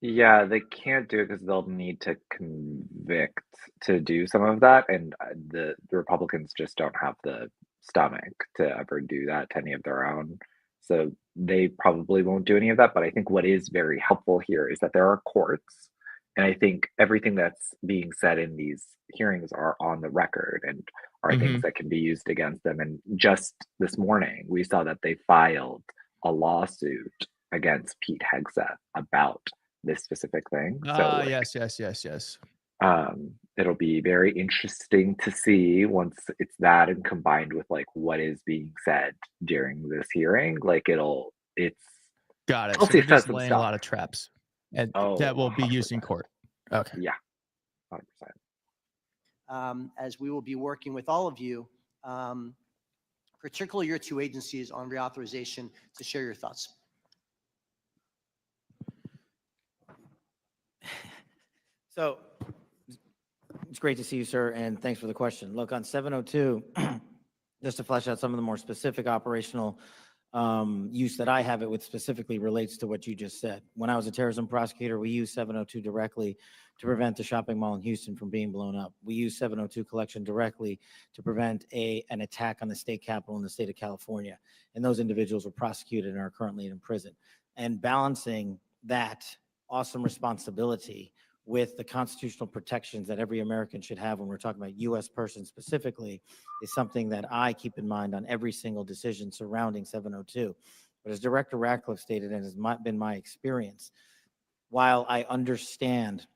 Yeah, they can't do it because they'll need to convict to do some of that, and the Republicans just don't have the stomach to ever do that to any of their own. So they probably won't do any of that. But I think what is very helpful here is that there are courts, and I think everything that's being said in these hearings are on the record and are things that can be used against them. And just this morning, we saw that they filed a lawsuit against Pete Hegseth about this specific thing. So Yes. it'll be very interesting to see once it's that and combined with like what is being said during this hearing. Like it's Got it. So Tulsi they're says just some laying stuff. a lot of traps, and Oh, that will be used in 100%. court. Okay. Yeah, 100%. As we will be working with all of you, particularly your two agencies on reauthorization, to share your thoughts. So it's great to see you, sir, and thanks for the question. Look, on 702, just to flesh out some of the more specific operational use that I have it with specifically relates to what you just said. When I was a terrorism prosecutor, we used 702 directly to prevent the shopping mall in Houston from being blown up. We used 702 collection directly to prevent an attack on the state capitol in the state of California. And those individuals were prosecuted and are currently in prison. And balancing that awesome responsibility with the constitutional protections that every American should have when we're talking about U.S. persons specifically is something that I keep in mind on every single decision surrounding 702. But as Director Ratcliffe stated, and has been my experience, while I understand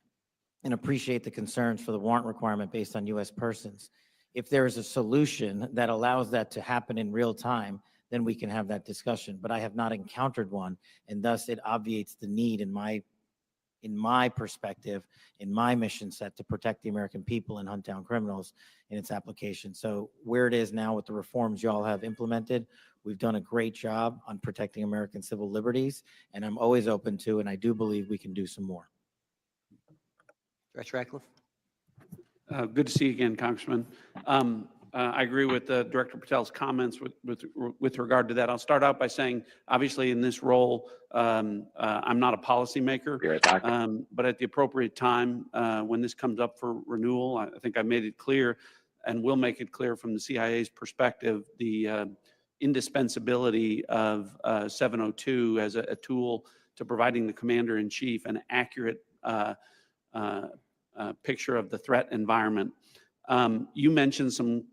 and appreciate the concerns for the warrant requirement based on U.S. persons, if there is a solution that allows that to happen in real time, then we can have that discussion. But I have not encountered one, and thus it obviates the need, in my in my perspective, in my mission set to protect the American people and hunt down criminals in its application. So where it is now with the reforms y'all have implemented, we've done a great job on protecting American civil liberties, and I'm always open to, and I do believe we can do some more. Director Ratcliffe? Good to see you again, Congressman. I agree with Director Patel's comments with regard to that. I'll start out by saying, obviously, in this role, I'm not a policymaker, but at the appropriate time, when this comes up for renewal, I think I made it clear and will make it clear from the CIA's perspective, the indispensability of 702 as a tool to providing the commander-in-chief an accurate picture of the threat environment. You mentioned some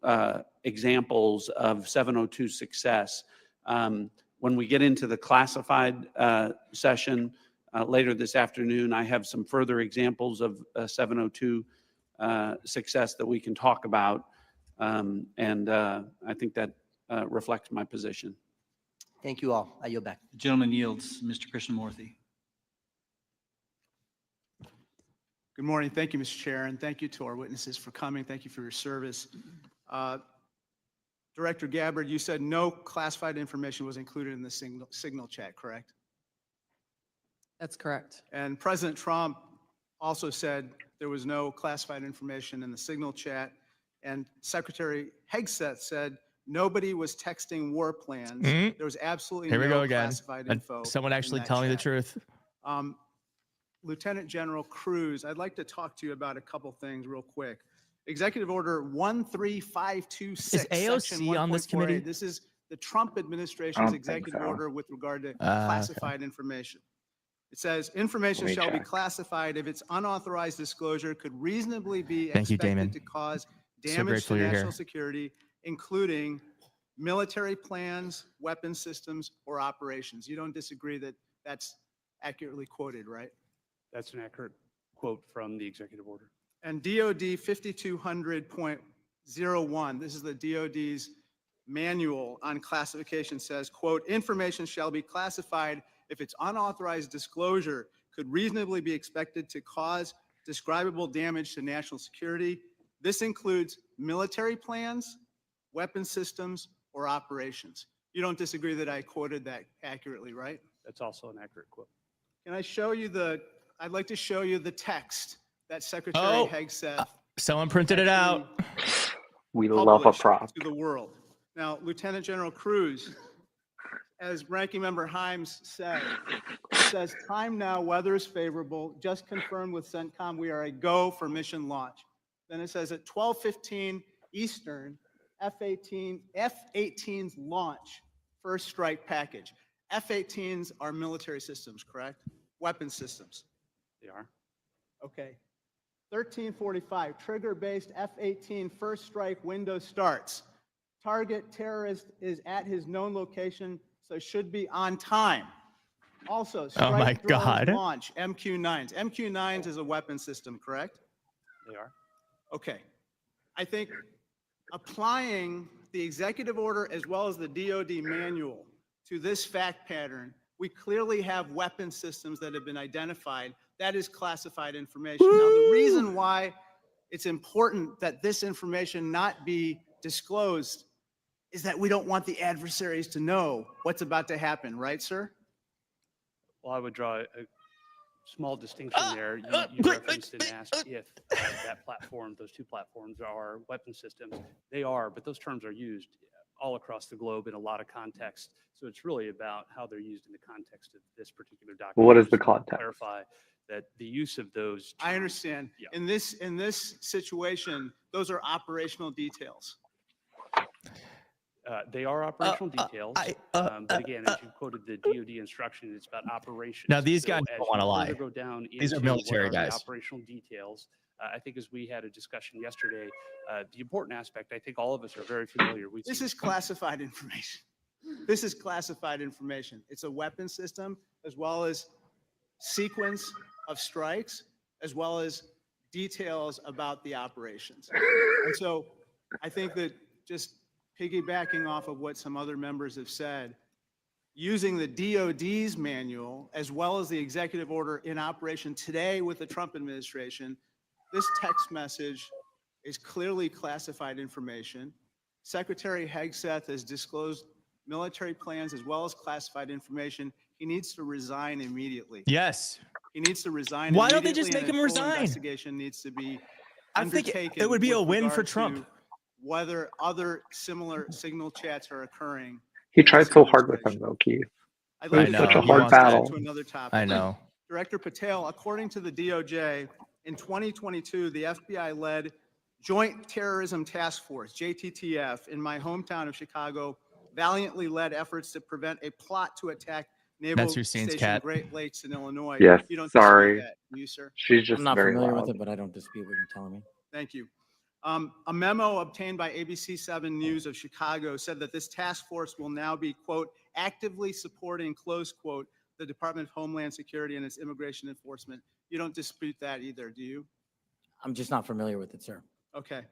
examples of 702 success. When we get into the classified session later this afternoon, I have some further examples of 702 success that we can talk about. And I think that reflects my position. Thank you all. I yield back. The gentleman yields. Mr. Krishnamurthy. Good morning. Thank you, Mr. Chair, and thank you to our witnesses for coming. Thank you for your service. Director Gabbard, you said no classified information was included in the signal chat, correct? That's correct. And President Trump also said there was no classified information in the signal chat. And Secretary Hegseth said nobody was texting war plans. There was absolutely no classified info. Someone actually telling me the truth. Lieutenant General Cruz, I'd like to talk to you about a couple things real quick. Executive Order 13526. Is AOC on this committee? This is the Trump administration's executive order with regard to classified information. It says information shall be classified if its unauthorized disclosure could reasonably be expected to cause damage to national security, including military plans, weapon systems, or operations. You don't disagree that that's accurately quoted, right? That's an accurate quote from the executive order. And DOD 5200.01, this is the DOD's manual on classification, says, quote, information shall be classified if its unauthorized disclosure could reasonably be expected to cause describable damage to national security. This includes military plans, weapon systems, or operations. You don't disagree that I quoted that accurately, right? That's also an accurate quote. Can I show you I'd like to show you the text that Secretary Hegseth. Someone printed it out. We love a prop. To the world. Now, Lieutenant General Cruz, as Ranking Member Himes said, says, time now, weather is favorable, just confirmed with CENTCOM, we are a go for mission launch. Then it says at 12:15 Eastern, F-18's launch, first strike package. F-18s are military systems, correct? Weapon systems. They are. Okay. 1345, trigger-based F-18 first strike window starts. Target terrorist is at his known location, so should be on time. Also, strike drone launch, MQ-9s. MQ-9s is a weapon system, correct? They are. Okay. I think applying the executive order as well as the DOD manual to this fact pattern, we clearly have weapon systems that have been identified. That is classified information. Now, the reason why it's important that this information not be disclosed is that we don't want the adversaries to know what's about to happen, right, sir? Well, I would draw a small distinction there. You referenced and asked if that platform, those two platforms are weapon systems. They are, but those terms are used all across the globe in a lot of contexts. So it's really about how they're used in the context of this particular document. Well, what is the context? Clarify that the use of those. I understand. Yeah. In this situation, those are operational details. They are operational details, but again, as you quoted the DOD instruction, it's about operations. Now these guys So don't want to lie. Go down These are into military what are the guys. operational details. I think as we had a discussion yesterday, the important aspect, I think all of us are very familiar with. This is classified information. This is classified information. It's a weapon system as well as sequence of strikes, as well as details about the operations. And so I think that just piggybacking off of what some other members have said, using the DOD's manual as well as the executive order in operation today with the Trump administration, this text message is clearly classified information. Secretary Hegseth has disclosed military plans as well as classified information. He needs to resign immediately. Yes. He needs to resign. Why don't they just immediately, make and him a full resign? Investigation needs to be I think undertaken. it would be a with win for regard Trump. to whether other similar signal chats are occurring. He in tried this so hard with him, administration. though, Keith. I'd It like was to such a go hard battle. to another topic. I know. Director Patel, according to the DOJ, in 2022, the FBI led Joint Terrorism Task Force, JTTF, in my hometown of Chicago, valiantly led efforts to prevent a plot to attack Naval That's Hussein's Station cat. Great Lakes in Illinois. Yes, You don't sorry. dispute that, do you, sir? She's just I'm not very familiar loud. with it, but I don't dispute what you're telling me. Thank you. A memo obtained by ABC 7 News of Chicago said that this task force will now be, quote, actively supporting, close quote, the Department of Homeland Security and its immigration enforcement. You don't dispute that either, do you? I'm just not familiar with it, sir. Okay.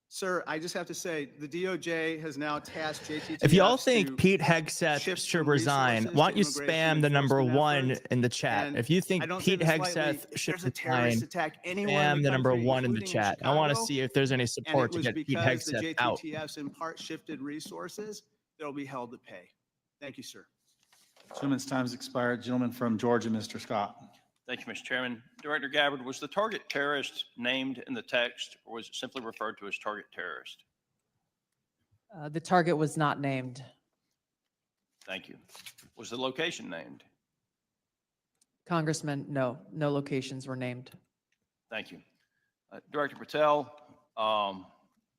Sir, I just have to say, the DOJ has now tasked JTTF. If y'all to think Pete Hegseth shift should some resign, resources why to don't you immigration spam the number enforcement 1 efforts, in the chat? and If you think I don't say Pete this lightly, Hegseth if should there's a terrorist resign, attack anywhere in spam the number country, 1 in the including chat. I want to Chicago, see if there's any and support it to was get Pete because the Hegseth out. JTTFs in part shifted resources, they'll be held to pay. Thank you, sir. Gentleman's time's expired. Gentleman from Georgia, Mr. Scott. Thank you, Mr. Chairman. Director Gabbard, was the target terrorist named in the text, or was it simply referred to as target terrorist? The target was not named. Thank you. Was the location named? Congressman, no locations were named. Thank you. Director Patel,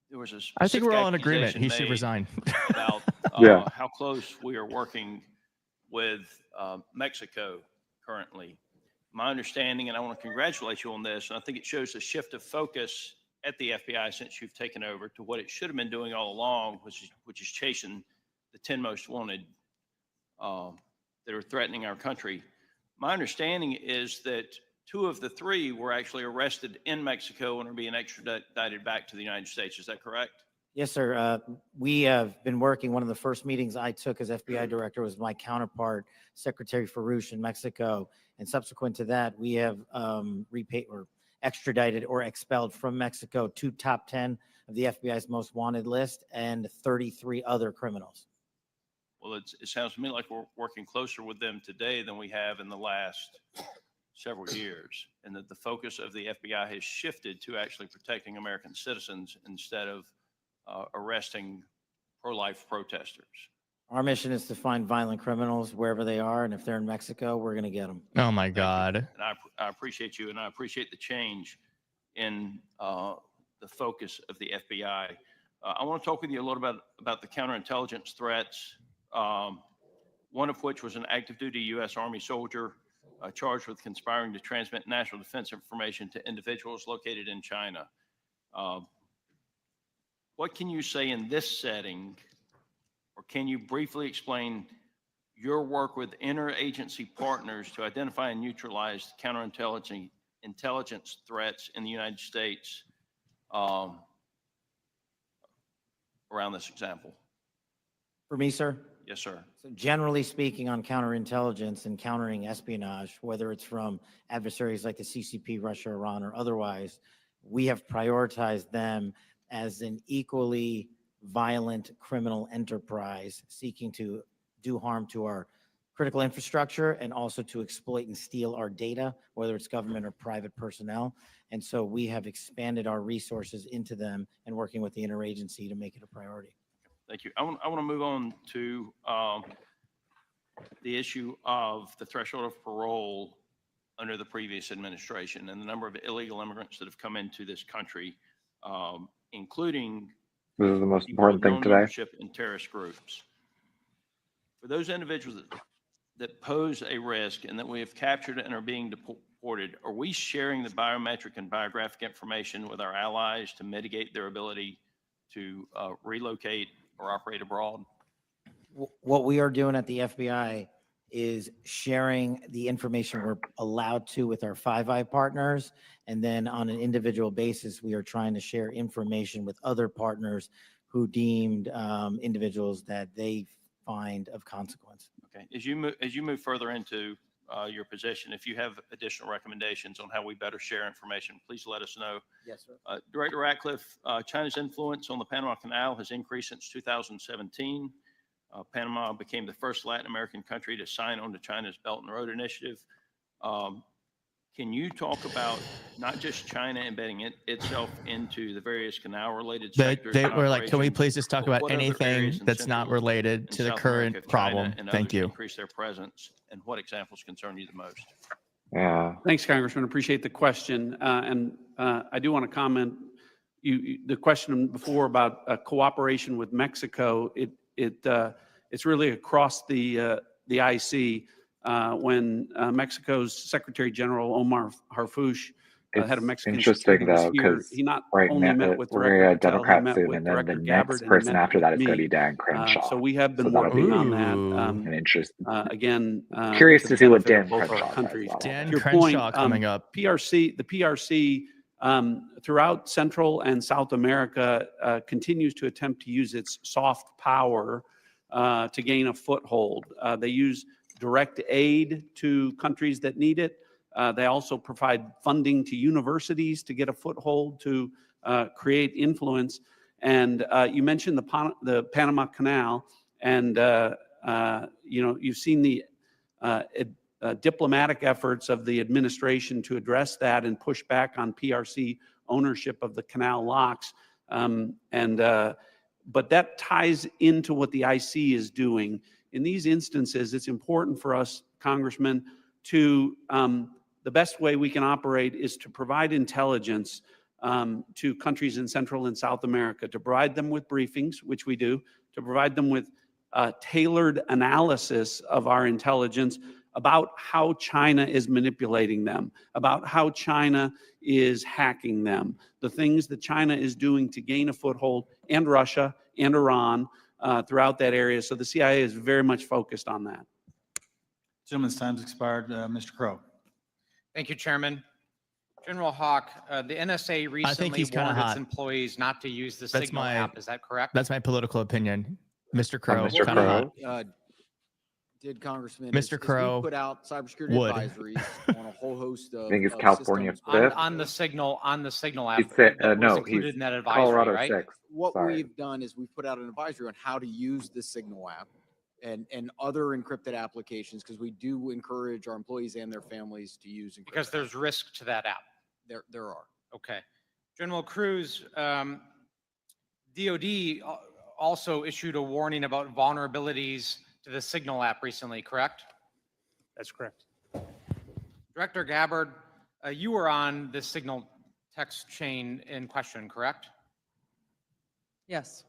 there was a I think we're all in specific agreement. He accusation should made resign. about Yeah. how close we are working with Mexico currently. My understanding, and I want to congratulate you on this, and I think it shows a shift of focus at the FBI since you've taken over to what it should have been doing all along, which is chasing the 10 most wanted that are threatening our country. My understanding is that 2 of the 3 were actually arrested in Mexico and are being extradited back to the United States. Is that correct? Yes, sir. We have been working. One of the first meetings I took as FBI director was my counterpart, Secretary Farouche in Mexico. And subsequent to that, we have repaid or extradited or expelled from Mexico 2 top 10 of the FBI's most wanted list and 33 other criminals. Well, it sounds to me like we're working closer with them today than we have in the last several years, and that the focus of the FBI has shifted to actually protecting American citizens instead of arresting pro-life protesters. Our mission is to find violent criminals wherever they are, and if they're in Mexico, we're going to get them. Oh my God. And I appreciate you, and I appreciate the change in the focus of the FBI. I want to talk with you a little about the counterintelligence threats, one of which was an active duty U.S. Army soldier charged with conspiring to transmit national defense information to individuals located in China. What can you say in this setting, or can you briefly explain your work with interagency partners to identify and neutralize counterintelligence threats in the United States around this example? For me, sir? Yes, sir. So generally speaking, on counterintelligence and countering espionage, whether it's from adversaries like the CCP, Russia, Iran, or otherwise, we have prioritized them as an equally violent criminal enterprise seeking to do harm to our critical infrastructure and also to exploit and steal our data, whether it's government or private personnel. And so we have expanded our resources into them and working with the interagency to make it a priority. Thank you. I want to move on to the issue of the threshold of parole under the previous administration and the number of illegal immigrants that have come into this country, including This is the most people with important thing known today. membership in terrorist groups. For those individuals that pose a risk and that we have captured and are being deported, are we sharing the biometric and biographic information with our allies to mitigate their ability to relocate or operate abroad? What we are doing at the FBI is sharing the information we're allowed to with our Five Eye partners. And then on an individual basis, we are trying to share information with other partners who deemed individuals that they find of consequence. Okay. As you move further into your position, if you have additional recommendations on how we better share information, please let us know. Yes, sir. Director Ratcliffe, China's influence on the Panama Canal has increased since 2017. Panama became the first Latin American country to sign on to China's Belt and Road Initiative. Can you talk about not just China embedding itself into the various canal-related sectors? They and were like, can we operations, please just talk but about what other anything areas in that's not Central related and to the South current America have China problem? and Thank others you. increased their presence, and what examples concern you the most? Yeah. Thanks, Congressman. Appreciate the question. I do want to comment. The question before about cooperation with Mexico, it's really across the IC. When Mexico's Secretary General Omar Harfuch, head of Mexican Interesting security, was though, here, because he not right only now met with we're Director a Patel, he Democrat met soon, with and then Director the Gabbard, next and he person met after that is with going to be me. Dan Crenshaw. So we have been that'll working be on that. an interest. Again, Curious to to the see what benefit of Dan both our Crenshaw says countries. about all Dan that. Your Crenshaw point, coming up. the PRC throughout Central and South America continues to attempt to use its soft power to gain a foothold. They use direct aid to countries that need it. They also provide funding to universities to get a foothold to create influence. And you mentioned the Panama Canal, and you've seen the diplomatic efforts of the administration to address that and push back on PRC ownership of the canal locks. But that ties into what the IC is doing. In these instances, it's important for us, Congressman, to the best way we can operate is to provide intelligence to countries in Central and South America, to provide them with briefings, which we do, to provide them with tailored analysis of our intelligence about how China is manipulating them, about how China is hacking them, the things that China is doing to gain a foothold, and Russia and Iran throughout that area. So the CIA is very much focused on that. Gentleman's time's expired. Mr. Crow. Thank you, Chairman. General Hawk, the NSA recently he's kinda warned its hot. employees not to use the That's Signal app. Is that correct? That's my political opinion. Mr. Crow, Mr. kind of Crow. hot. Did Congressman Mr. is we Crow put out cybersecurity would. advisories on a whole host of I think it's of California systems. fifth. on the Signal app. He said, that was no, included he's in that advisory, Colorado right? 6th. What Sorry. we've done is we've put out an advisory on how to use the Signal app and other encrypted applications, because we do encourage our employees and their families to use encrypted. Because there's risk to that app. There are. Okay. General Cruz, DOD also issued a warning about vulnerabilities to the Signal app recently, correct? That's correct. Director Gabbard, you were on the Signal text chain in question, correct? Yes.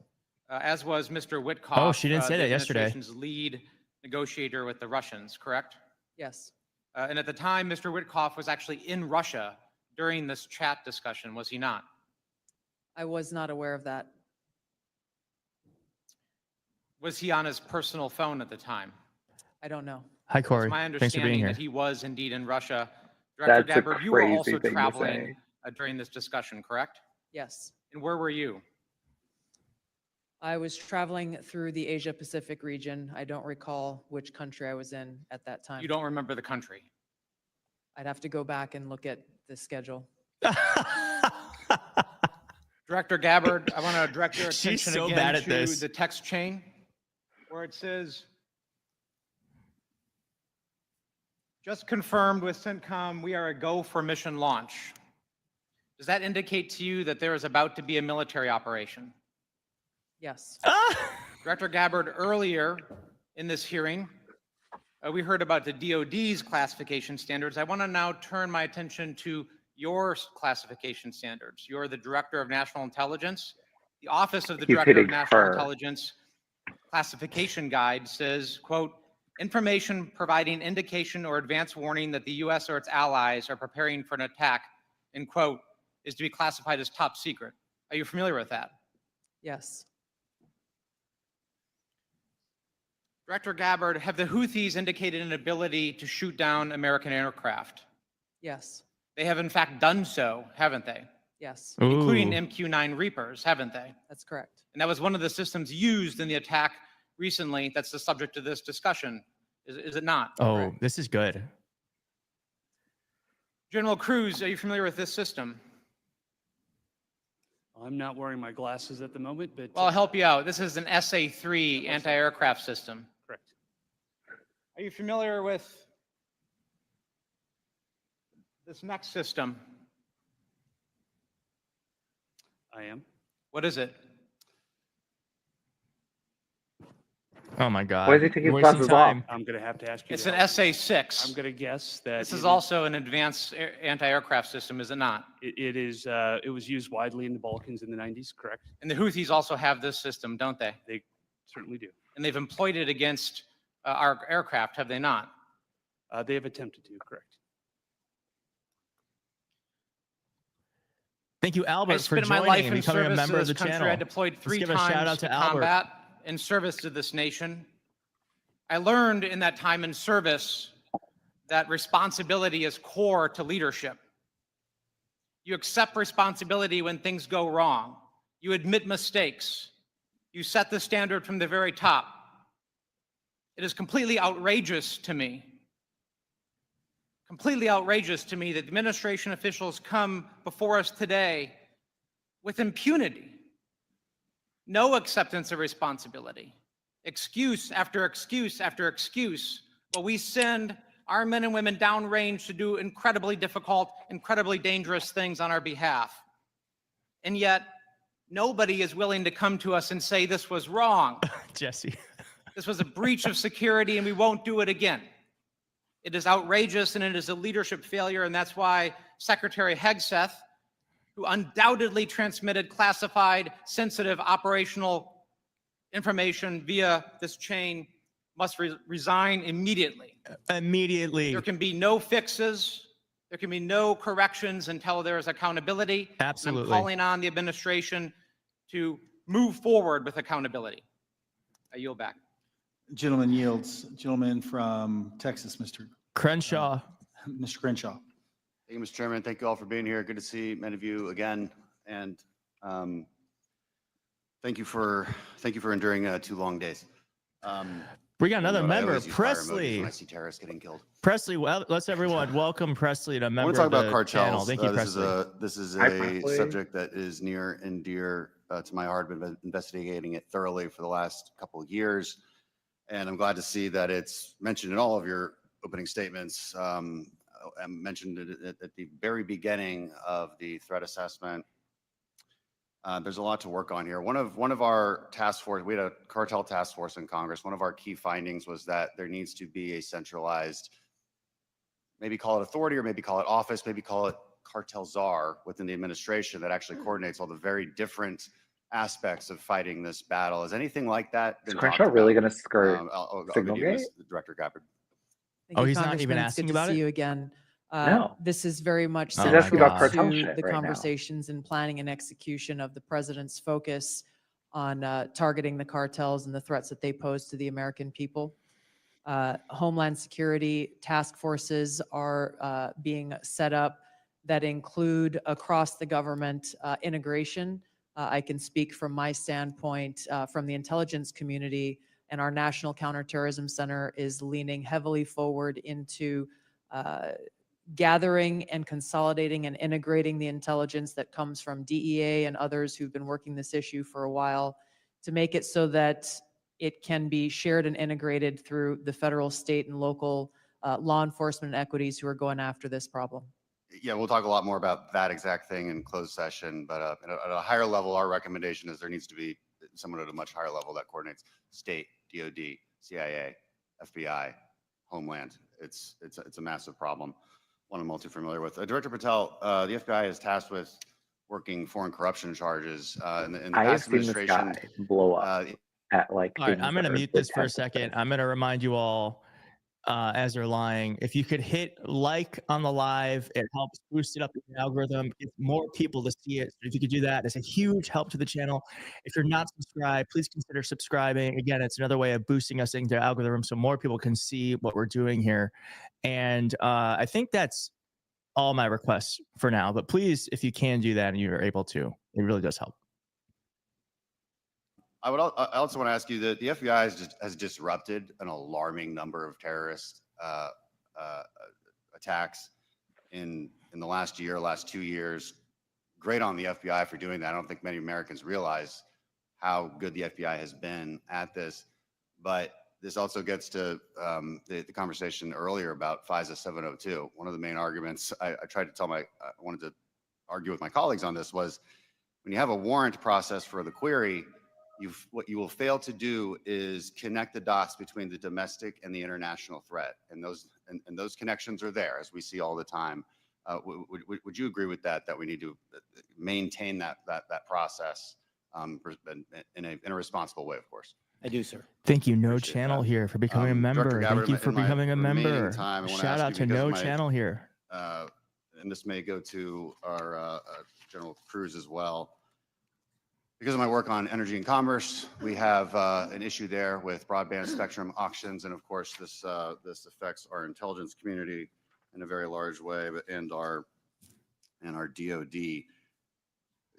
As was Mr. Witkoff. Oh, she didn't say the that yesterday. administration's lead negotiator with the Russians, correct? Yes. And at the time, Mr. Witkoff was actually in Russia during this chat discussion, was he not? I was not aware of that. Was he on his personal phone at the time? I don't know. Hi, Corey. It's my Thanks for being understanding here. that he was indeed in Russia. Director That's a Gabbard, you were crazy also thing to traveling say. during this discussion, correct? Yes. And where were you? I was traveling through the Asia Pacific region. I don't recall which country I was in at that time. You don't remember the country? I'd have to go back and look at the schedule. Director Gabbard, I want to direct your She's attention so again bad at to this. the text chain where it says, just confirmed with CENTCOM, we are a go for mission launch. Does that indicate to you that there is about to be a military operation? Yes. Director Gabbard, earlier in this hearing, we heard about the DOD's classification standards. I want to now turn my attention to your classification standards. You're the Director of National Intelligence. The Office of the He's Director of hitting National her. Intelligence classification guide says, quote, information providing indication or advance warning that the U.S. or its allies are preparing for an attack, end quote, is to be classified as top secret. Are you familiar with that? Yes. Director Gabbard, have the Houthis indicated an ability to shoot down American aircraft? Yes. They have in fact done so, haven't they? Yes. Including Ooh. MQ-9 Reapers, haven't they? That's correct. And that was one of the systems used in the attack recently that's the subject of this discussion. Is it not? Oh, this is good. General Cruz, are you familiar with this system? I'm not wearing my glasses at the moment, but. Well, I'll help you out. This is an SA-3 anti-aircraft system. Correct. Are you familiar with this next system? I am. What is it? Oh my God. Why is he taking You're wasting classes off? time. I'm going to have to ask you. It's to an help me. SA-6. I'm going to guess that. This it is also an advanced anti-aircraft system, is it not? It is, it was used widely in the Balkans in the 90s, correct? And the Houthis also have this system, don't they? They certainly do. And they've employed it against our aircraft, have they not? They have attempted to, correct. Thank you, I Albert, for spent my joining life and in becoming a service member to of the this country. channel. I deployed Let's 3 give a shout out times to to Albert. combat in service to this nation. I learned in that time in service that responsibility is core to leadership. You accept responsibility when things go wrong. You admit mistakes. You set the standard from the very top. It is completely outrageous to me that administration officials come before us today with impunity, no acceptance of responsibility, excuse after excuse after excuse, while we send our men and women downrange to do incredibly difficult, incredibly dangerous things on our behalf. And yet, nobody is willing to come to us and say this was wrong. Jesse. This was a breach of security and we won't do it again. It is outrageous and it is a leadership failure, and that's why Secretary Hegseth, who undoubtedly transmitted classified, sensitive operational information via this chain, must resign immediately. Immediately. There can be no fixes. There can be no corrections until there is accountability. Absolutely. And I'm calling on the administration to move forward with accountability. I yield back. Gentleman yields. Gentleman from Texas, Mr. Crenshaw. Mr. Crenshaw. Thank you, Mr. Chairman. Thank you all for being here. Good to see many of you again. And thank you for enduring 2 long days. We got another I member, always use fire emojis Presley. when I see terrorists getting killed. Presley, well, let's everyone welcome Presley to a I member want to talk of the about cartels. channel. Thank you, Presley. This is Hi, a Presley. subject that is near and dear to my heart. I've been investigating it thoroughly for the last couple of years, and I'm glad to see that it's mentioned in all of your opening statements. I mentioned it at the very beginning of the threat assessment. There's a lot to work on here. One of our task force, we had a cartel task force in Congress. One of our key findings was that there needs to be a centralized, maybe call it authority, or maybe call it office, maybe call it cartel czar within the administration that actually coordinates all the very different aspects of fighting this battle. Is anything like that Is been Crenshaw talked really about? going to skirt I'll give you SIGNALGATE? this, Director Gabbard. Thank Oh, you, he's not even Congressman. It's asking good about to see it? you again. No. This is very much He's He's central asking about God. cartel to shit the right now. conversations and planning and execution of the president's focus on targeting the cartels and the threats that they pose to the American people. Homeland security task forces are being set up that include across the government integration. I can speak from my standpoint from the intelligence community, and our National Counterterrorism Center is leaning heavily forward into gathering and consolidating and integrating the intelligence that comes from DEA and others who've been working this issue for a while to make it so that it can be shared and integrated through the federal, state, and local law enforcement equities who are going after this problem. Yeah, we'll talk a lot more about that exact thing in closed session, but at a higher level, our recommendation is there needs to be someone at a much higher level that coordinates state, DOD, CIA, FBI, Homeland. It's a massive problem, one I'm all too familiar with. Director Patel, the FBI is tasked with working foreign corruption charges in the I have past seen this administration. guy blow up at like. All right, things I'm going to that are mute this for a 10%. second. I'm going to remind you all, as they're lying, if you could hit like on the live, it helps boost it up in the algorithm, get more people to see it. So if you could do that, it's a huge help to the channel. If you're not subscribed, please consider subscribing. Again, it's another way of boosting us into the algorithm so more people can see what we're doing here. And I think that's all my requests for now. But please, if you can do that and you're able to, it really does help. I also want to ask you that the FBI has disrupted an alarming number of terrorist attacks in the last year, last 2 years. Great on the FBI for doing that. I don't think many Americans realize how good the FBI has been at this. But this also gets to the conversation earlier about FISA 702. One of the main arguments I tried to I wanted to argue with my colleagues on this was when you have a warrant process for the query, what you will fail to do is connect the dots between the domestic and the international threat. And those connections are there, as we see all the time. Would you agree with that, that we need to maintain that process in a responsible way, of course? I do, sir. Thank you, No Appreciate Channel that. here, for becoming a member. Director Thank you Gabbard, for in my becoming a remaining member. time, I wanna Shout ask out you to because No of my- Channel here. And this may go to our General Cruz as well. Because of my work on energy and commerce, we have an issue there with broadband spectrum auctions, and of course, this affects our intelligence community in a very large way, and our DoD.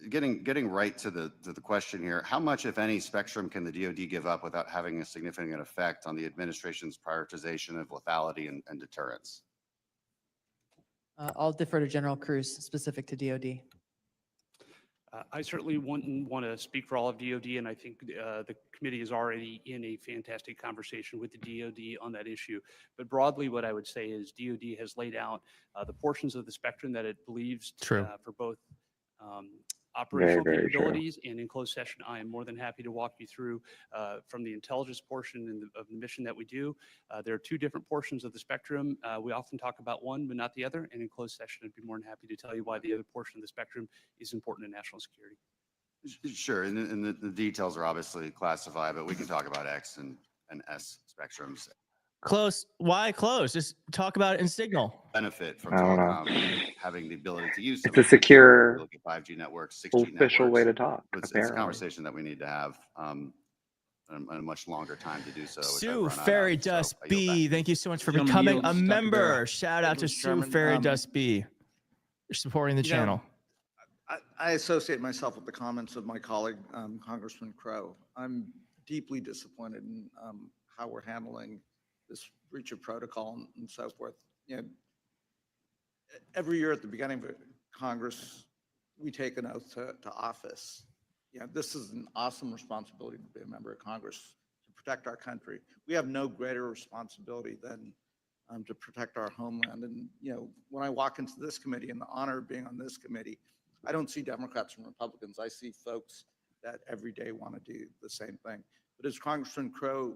Getting right to the question here, how much, if any, spectrum can the DoD give up without having a significant effect on the administration's prioritization of lethality and deterrence? I'll defer to General Cruz, specific to DOD. I certainly wouldn't want to speak for all of DOD, and I think the committee is already in a fantastic conversation with the DOD on that issue. But broadly, what I would say is DOD has laid out the portions of the spectrum that it believes True. for both operational very true. capabilities, and in closed session, I am more than happy to walk you through from the intelligence portion of the mission that we do. There are two different portions of the spectrum. We often talk about one, but not the other. And in closed session, I'd be more than happy to tell you why the other portion of the spectrum is important to national security. Sure, and the details are obviously classified, but we can talk about X and S spectrums. Close. Why close? Just talk about it in Signal. Benefit from I don't know. telecom having the ability to use. It's a secure, look at 5G networks, 6G official way networks. to talk. It's a apparently. conversation that we need to have and a much longer time to do so. which I've Sue run out Fairy of, so Dust I yield back. B, thank you so much for Gentleman becoming yields, a Dr. member. Barrett. Shout out to Mr. Sue Chairman, Fairy Dust B. You're supporting the You know, channel. I associate myself with the comments of my colleague, Congressman Crow. I'm deeply disappointed in how we're handling this breach of protocol and so forth. You know, every year at the beginning of Congress, we take an oath to office. You know, this is an awesome responsibility to be a member of Congress, to protect our country. We have no greater responsibility than to protect our homeland. And, you know, when I walk into this committee and the honor of being on this committee, I don't see Democrats and Republicans. I see folks that every day want to do the same thing. But as Congressman Crow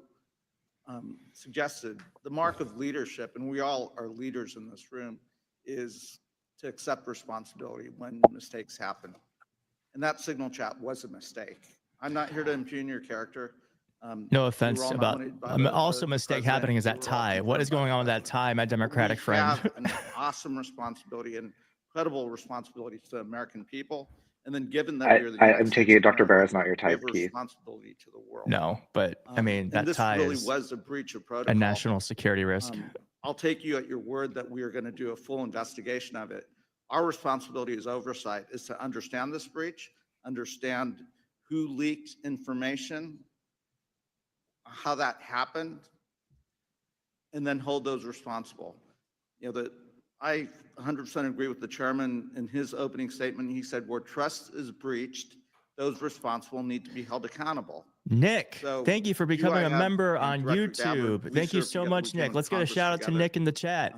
suggested, the mark of leadership, and we all are leaders in this room, is to accept responsibility when mistakes happen. And that signal chat was a mistake. I'm not here to impugn your character. No offense about also mistake happening is that tie. What is going on with that tie, my Democratic friend? We have an awesome responsibility and incredible responsibility to the American people. And then given that we're the I'm taking it Dr. Barrett's not your we have type, a Keith. responsibility to the world. No, but I mean, And that this tie really is was a breach of a protocol. national security risk. I'll take you at your word that we are going to do a full investigation of it. Our responsibility as oversight is to understand this breach, understand who leaked information, how that happened, and then hold those responsible. You know, I 100% agree with the chairman in his opening statement. He said, where trust is breached, those responsible need to be held accountable. Nick, So, thank you for do I becoming a have, member you know, on Director Gabbard, YouTube. we Thank you served so together, much, we came Nick. into Let's get a Congress shout out to together. Nick in the chat.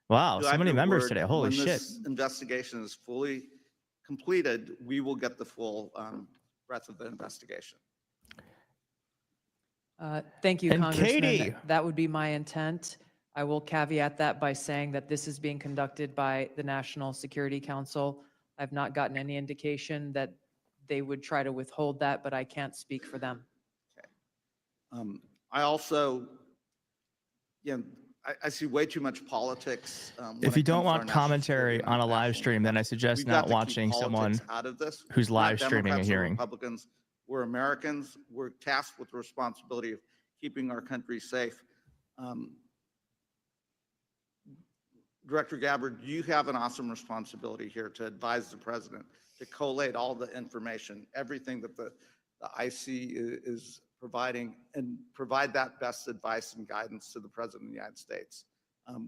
Wow, Do I so have many your members word today. Holy when shit. this investigation is fully completed, we will get the full breadth of the investigation. Thank you, And Congressman. Katie. That would be my intent. I will caveat that by saying that this is being conducted by the National Security Council. I've not gotten any indication that they would try to withhold that, but I can't speak for them. I also, you know, I see way too much politics. When If it you don't comes to our want national commentary security on a and live national stream, then I defense. suggest We've not got to keep watching someone politics out of this. who's We're not live streaming a Democrats or hearing. Republicans. We're Americans. We're tasked with the responsibility of keeping our country safe. Director Gabbard, you have an awesome responsibility here to advise the president, to collate all the information, everything that the the IC is providing and provide that best advice and guidance to the President of the United States.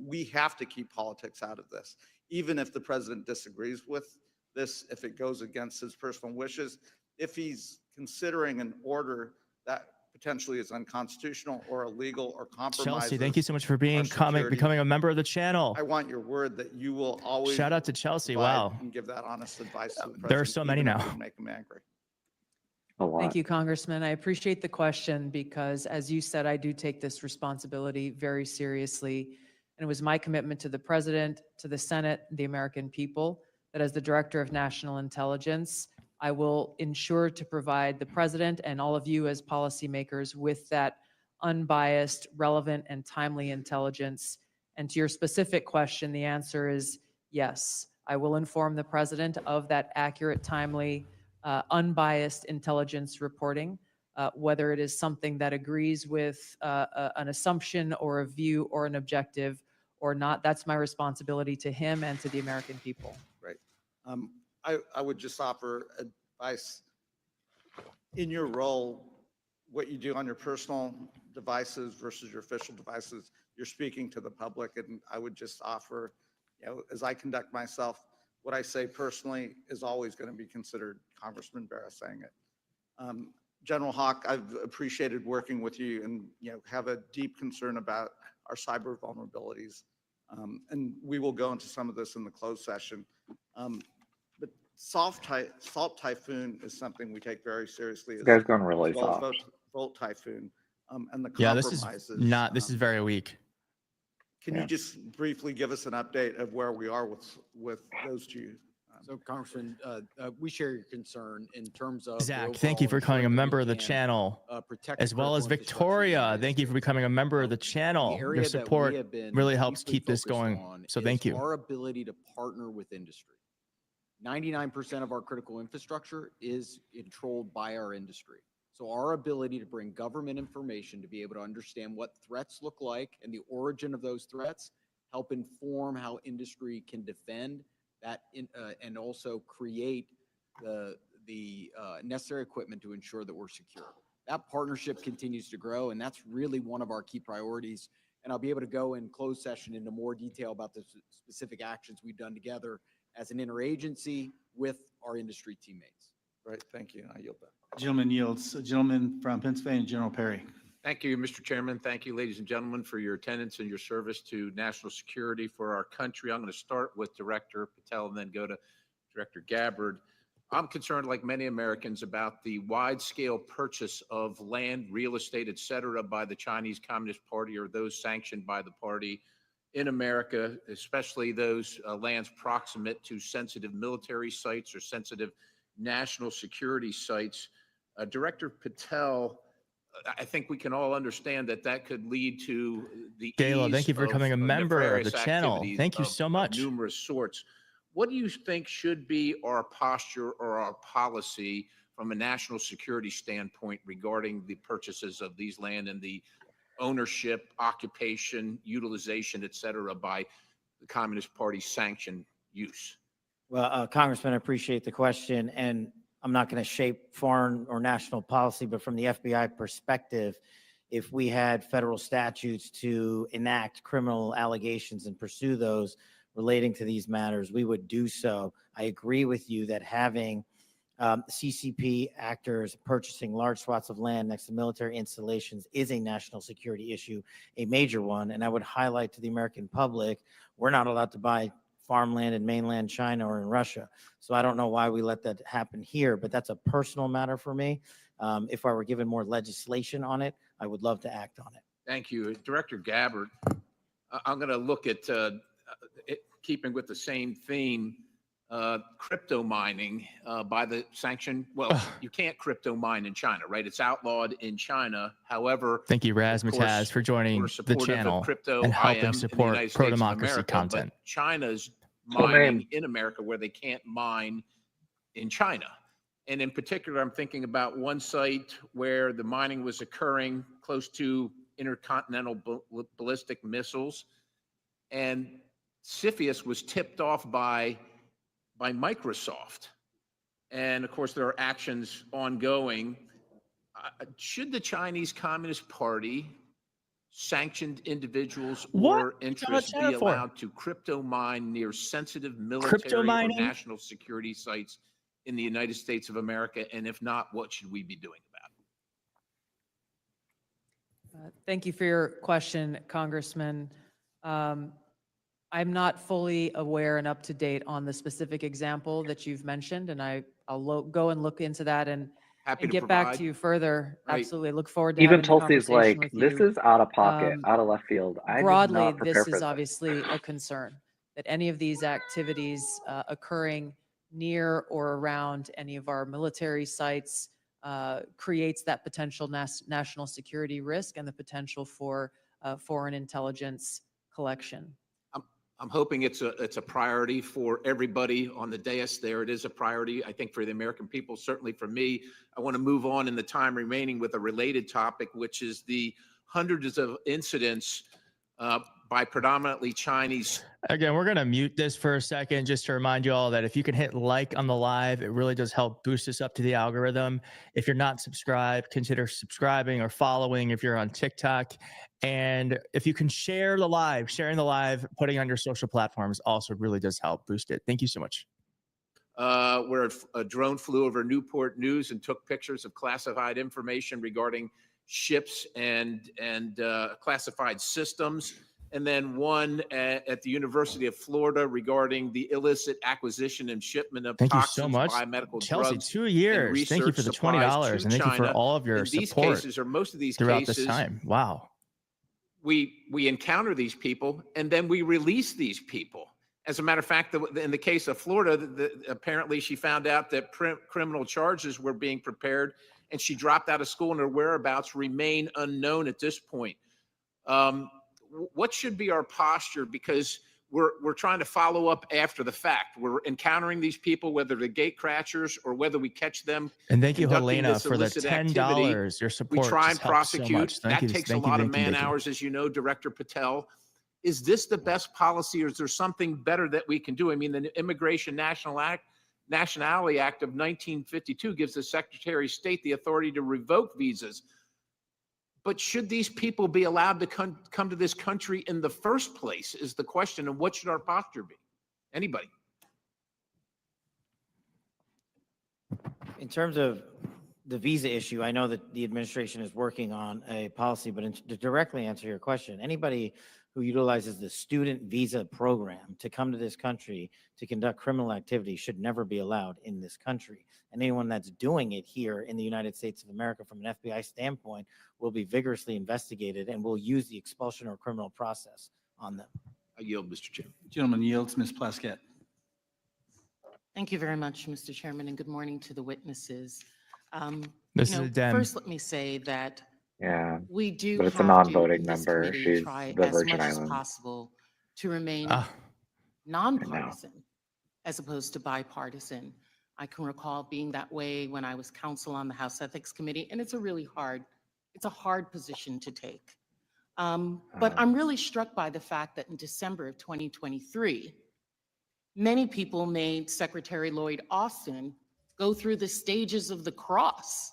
We have to keep politics out of this, even if the President disagrees with this, if it goes against his personal wishes, if he's considering an order that potentially is unconstitutional or illegal or compromises. Chelsea, thank you so much for becoming a member of the channel. I want your word that you will always Shout out to Chelsea. provide Wow. and give that honest advice to the President. There are so many even if now. it would make him angry. Thank you, Congressman. I appreciate the question because, as you said, I do take this responsibility very seriously. And it was my commitment to the President, to the Senate, the American people, that as the Director of National Intelligence, I will ensure to provide the President and all of you as policymakers with that unbiased, relevant, and timely intelligence. And to your specific question, the answer is yes. I will inform the President of that accurate, timely, unbiased intelligence reporting, whether it is something that agrees with an assumption or a view or an objective or not. That's my responsibility to him and to the American people. Right. I would just offer advice. In your role, what you do on your personal devices versus your official devices, you're speaking to the public, and I would just offer, as I conduct myself, what I say personally is always going to be considered Congressman Barra saying it. General Hawk, I've appreciated working with you and have a deep concern about our cyber vulnerabilities. And we will go into some of this in the closed session. But Salt Typhoon is something we take very seriously. This guy's going really as well as soft. Volt Typhoon and the Yeah, compromises. this is very weak. Can you just briefly give us an update of where we are with those two? So, Congressman, we share your concern in terms of Zach, thank you for becoming a member of the channel, as well as Victoria. Thank you for becoming a member of the channel. Your support really helps keep this going. So thank you. Our ability to partner with industry. 99% of our critical infrastructure is controlled by our industry. So our ability to bring government information to be able to understand what threats look like and the origin of those threats, help inform how industry can defend that and also create the necessary equipment to ensure that we're secure. That partnership continues to grow, and that's really one of our key priorities. And I'll be able to go in closed session into more detail about the specific actions we've done together as an interagency with our industry teammates. Right, thank you. I yield back. Gentleman yields. Gentleman from Pennsylvania, General Perry. Thank you, Mr. Chairman. Thank you, ladies and gentlemen, for your attendance and your service to national security for our country. I'm going to start with Director Patel and then go to Director Gabbard. I'm concerned, like many Americans, about the wide-scale purchase of land, real estate, et cetera, by the Chinese Communist Party or those sanctioned by the party in America, especially those lands proximate to sensitive military sites or sensitive national security sites. Director Patel, I think we can all understand that that could lead to the Gayla, ease thank you for becoming a member of the nefarious channel. activities Thank you of so much. numerous sorts. What do you think should be our posture or our policy from a national security standpoint regarding the purchases of these land and the ownership, occupation, utilization, et cetera, by the Communist Party sanctioned use? Well, Congressman, I appreciate the question, and I'm not going to shape foreign or national policy, but from the FBI perspective, if we had federal statutes to enact criminal allegations and pursue those relating to these matters, we would do so. I agree with you that having CCP actors purchasing large swaths of land next to military installations is a national security issue, a major one. And I would highlight to the American public, we're not allowed to buy farmland in mainland China or in Russia. So I don't know why we let that happen here, but that's a personal matter for me. If I were given more legislation on it, I would love to act on it. Thank you. Director Gabbard, I'm going to look at keeping with the same theme, crypto mining by the sanction. Well, you can't crypto mine in China, right? It's outlawed in China. However, Thank you, Razmataz, for joining the channel and helping support pro-democracy content. But China's mining in America where they can't mine in China. And in particular, I'm thinking about one site where the mining was occurring close to intercontinental ballistic missiles. And CFIUS was tipped off by Microsoft. And of course, there are actions ongoing should the Chinese Communist Party sanctioned individuals What? or interests China be for? allowed to crypto mine near sensitive Crypto military or mining? national security sites in the United States of America? And if not, what should we be doing about it? Thank you for your question, Congressman. I'm not fully aware and up to date on the specific example that you've mentioned, and I'll go and look into that and Happy to get back provide. to you further. Right. Absolutely. Look forward to Even having a Tulsi's conversation like, with this you. is out of pocket, out of left field. I did Broadly, not prepare this for is this. obviously a concern that any of these activities occurring near or around any of our military sites creates that potential national security risk and the potential for foreign intelligence collection. I'm hoping it's a priority for everybody on the dais there. It is a priority, I think, for the American people, certainly for me. I want to move on in the time remaining with a related topic, which is the hundreds of incidents by predominantly Chinese. Again, we're going to mute this for a second just to remind you all that if you can hit like on the live, it really does help boost us up to the algorithm. If you're not subscribed, consider subscribing or following if you're on TikTok. And if you can share the live, sharing the live, putting on your social platforms also really does help boost it. Thank you so much. Where a drone flew over Newport News and took pictures of classified information regarding ships and classified systems. And then one at the University of Florida regarding the illicit acquisition and shipment of Thank you toxins, so much. biomedical Chelsea, drugs, 2 and years. Thank you research for the supplies $20. to And thank you for China. all of your In these support cases, or most of these throughout cases, this time. Wow. we encounter these people and then we release these people. As a matter of fact, in the case of Florida, apparently she found out that criminal charges were being prepared and she dropped out of school and her whereabouts remain unknown at this point. What should be our posture? Because we're trying to follow up after the fact. We're encountering these people, whether they're gate crashers or whether we catch them. And thank you, conducting Helena, this for the illicit $10. activity. Your support We try and just helps so prosecute. much. Thank That you. takes Thank a you, lot of thank you, man thank you. hours, as you know, Director Patel. Is this the best policy, or is there something better that we can do? I mean, the Immigration Nationality Act of 1952 gives the Secretary of State the authority to revoke visas. But should these people be allowed to come to this country in the first place is the question. And what should our posture be? Anybody? In terms of the visa issue, I know that the administration is working on a policy, but to directly answer your question, anybody who utilizes the student visa program to come to this country to conduct criminal activity should never be allowed in this country. And anyone that's doing it here in the United States of America from an FBI standpoint will be vigorously investigated and will use the expulsion or criminal process on them. I yield, Mr. Chairman. Gentleman yields. Ms. Plaskett. Thank you very much, Mr. Chairman, and good morning to the witnesses. This is a Dem. First, let me say that Yeah, we do but it's a have to, non-voting in this member. committee, She's try the as Virgin much as Islands. possible to remain Ah. nonpartisan as opposed to bipartisan. I can recall being that way when I was counsel on the House Ethics Committee, and it's a hard position to take. But I'm really struck by the fact that in December of 2023, many people made Secretary Lloyd Austin go through the stages of the cross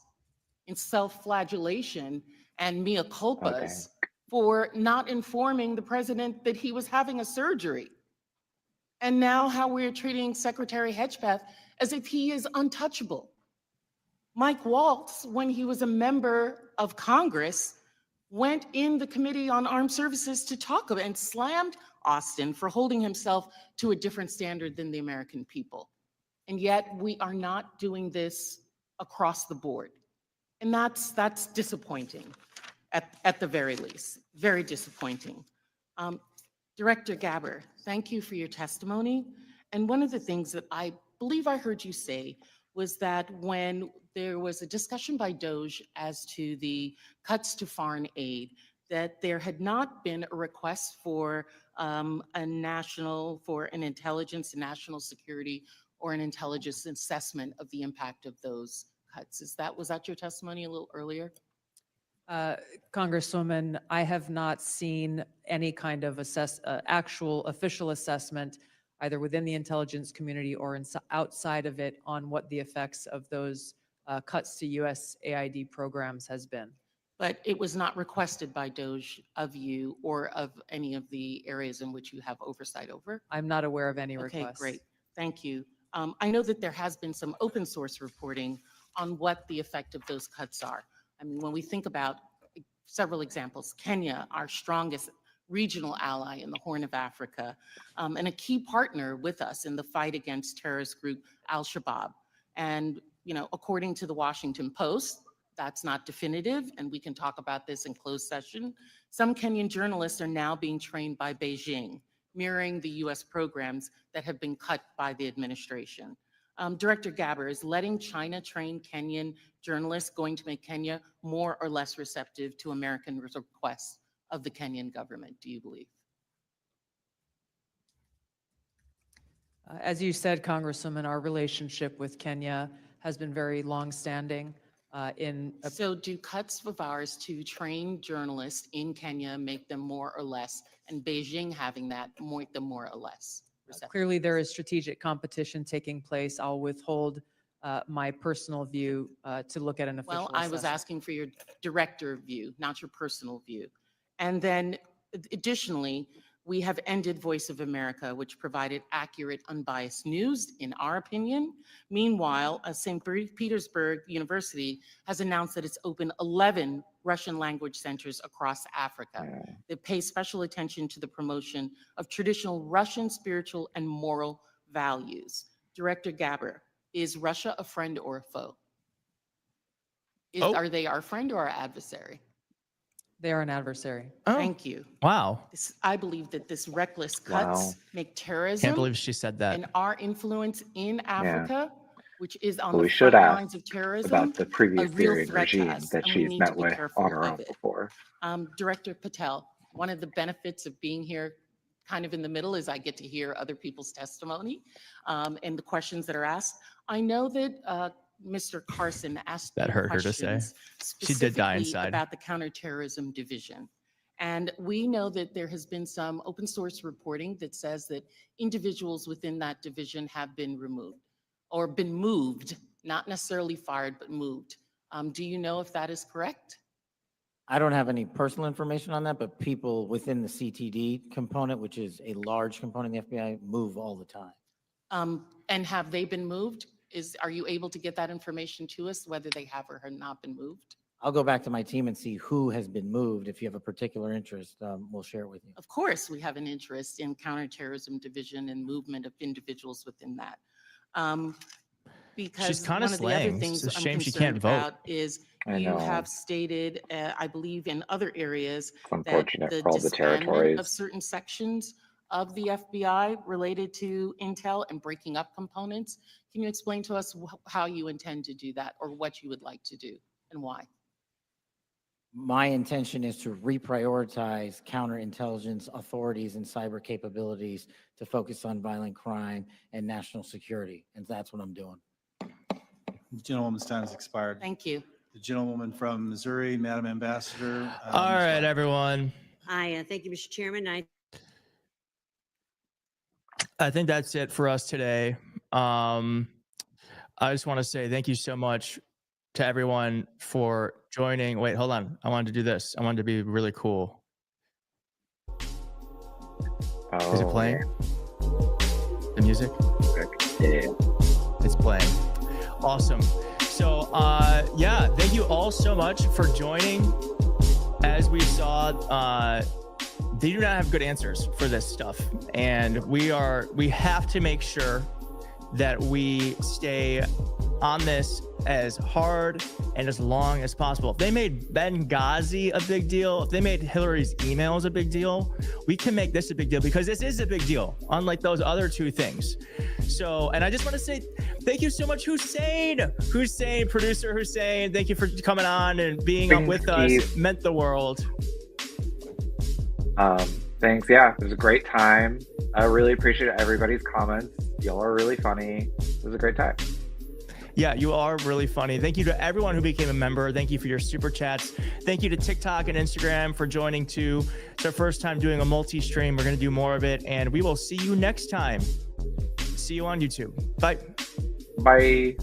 in self-flagellation and mea culpas for not informing the president that he was having a surgery. And now how we're treating Secretary Hegseth as if he is untouchable. Mike Waltz, when he was a member of Congress, went in the Committee on Armed Services to talk about and slammed Austin for holding himself to a different standard than the American people. And yet we are not doing this across the board. And that's disappointing at the very least, very disappointing. Director Gabbard, thank you for your testimony. And one of the things that I believe I heard you say was that when there was a discussion by DOGE as to the cuts to foreign aid, that there had not been a request for an intelligence and national security or an intelligence assessment of the impact of those cuts. Was that your testimony a little earlier? Congresswoman, I have not seen any kind of actual official assessment, either within the intelligence community or outside of it, on what the effects of those cuts to USAID programs has been. But it was not requested by DOGE of you or of any of the areas in which you have oversight over? I'm not aware of any Okay, requests. great. Thank you. I know that there has been some open source reporting on what the effect of those cuts are. I mean, when we think about several examples, Kenya, our strongest regional ally in the Horn of Africa, and a key partner with us in the fight against terrorist group Al-Shabaab. And, you know, according to the Washington Post, that's not definitive, and we can talk about this in closed session. Some Kenyan journalists are now being trained by Beijing, mirroring the US programs that have been cut by the administration. Director Gabbard, is letting China train Kenyan journalists going to make Kenya more or less receptive to American requests of the Kenyan government, do you believe? As you said, Congresswoman, our relationship with Kenya has been very longstanding. So do cuts of ours to train journalists in Kenya make them more or less, and Beijing having that make them more or less receptive? Clearly, there is strategic competition taking place. I'll withhold my personal view to look at an official Well, I was assessment. asking for your director view, not your personal view. And then additionally, we have ended Voice of America, which provided accurate, unbiased news, in our opinion. Meanwhile, St. Petersburg University has announced that it's opened 11 Russian language centers across Africa that pay special attention to the promotion of traditional Russian spiritual and moral values. Director Gabbard, is Russia a friend or a foe? Are they our friend or our adversary? They are an adversary. Thank you. Wow. I believe that this reckless cuts make terrorism Can't believe she said that. and our influence in Africa, which is on Well, the we should front ask lines of terrorism, about the previous a real Syrian threat to regime us, that and we she's need met to be with careful on her of own it. before. Director Patel, one of the benefits of being here kind of in the middle is I get to hear other people's testimony and the questions that are asked. I know that Mr. Carson asked That you hurt her to say. questions She did die specifically inside. about the counterterrorism division. And we know that there has been some open source reporting that says that individuals within that division have been removed or been moved, not necessarily fired, but moved. Do you know if that is correct? I don't have any personal information on that, but people within the CTD component, which is a large component of the FBI, move all the time. And have they been moved? Are you able to get that information to us, whether they have or have not been moved? I'll go back to my team and see who has been moved. If you have a particular interest, we'll share it with you. Of course, we have an interest in counterterrorism division and movement of individuals within that. Because She's kinda one of the other slaying. things It's a I'm shame she concerned can't vote. about is I you know. have stated, I believe in other areas, It's that unfortunate the for all the disbandment of territories. certain sections of the FBI related to intel and breaking up components. Can you explain to us how you intend to do that or what you would like to do and why? My intention is to reprioritize counterintelligence authorities and cyber capabilities to focus on violent crime and national security, and that's what I'm doing. The gentlewoman's time has expired. Thank you. The gentlewoman from Missouri, Madam Ambassador. All right, everyone. Hi, thank you, Mr. Chairman. I think that's it for us today. I just want to say thank you so much to everyone for joining. Wait, hold on. I wanted to do this. I wanted to be really cool. Is it playing? The music? Yeah. It's playing. Awesome. So, yeah, thank you all so much for joining. As we saw, they do not have good answers for this stuff. And we have to make sure that we stay on this as hard and as long as possible. If they made Benghazi a big deal, if they made Hillary's emails a big deal, we can make this a big deal because this is a big deal, unlike those other two things. So, and I just want to say thank you so much, Hussein, producer Hussein. Thank you for coming on and being up with us. It meant the world. Thanks. Yeah, it was a great time. I really appreciate everybody's comments. Y'all are really funny. It was a great time. Yeah, you are really funny. Thank you to everyone who became a member. Thank you for your super chats. Thank you to TikTok and Instagram for joining too. It's our first time doing a multi-stream. We're going to do more of it, and we will see you next time. See you on YouTube. Bye. Bye.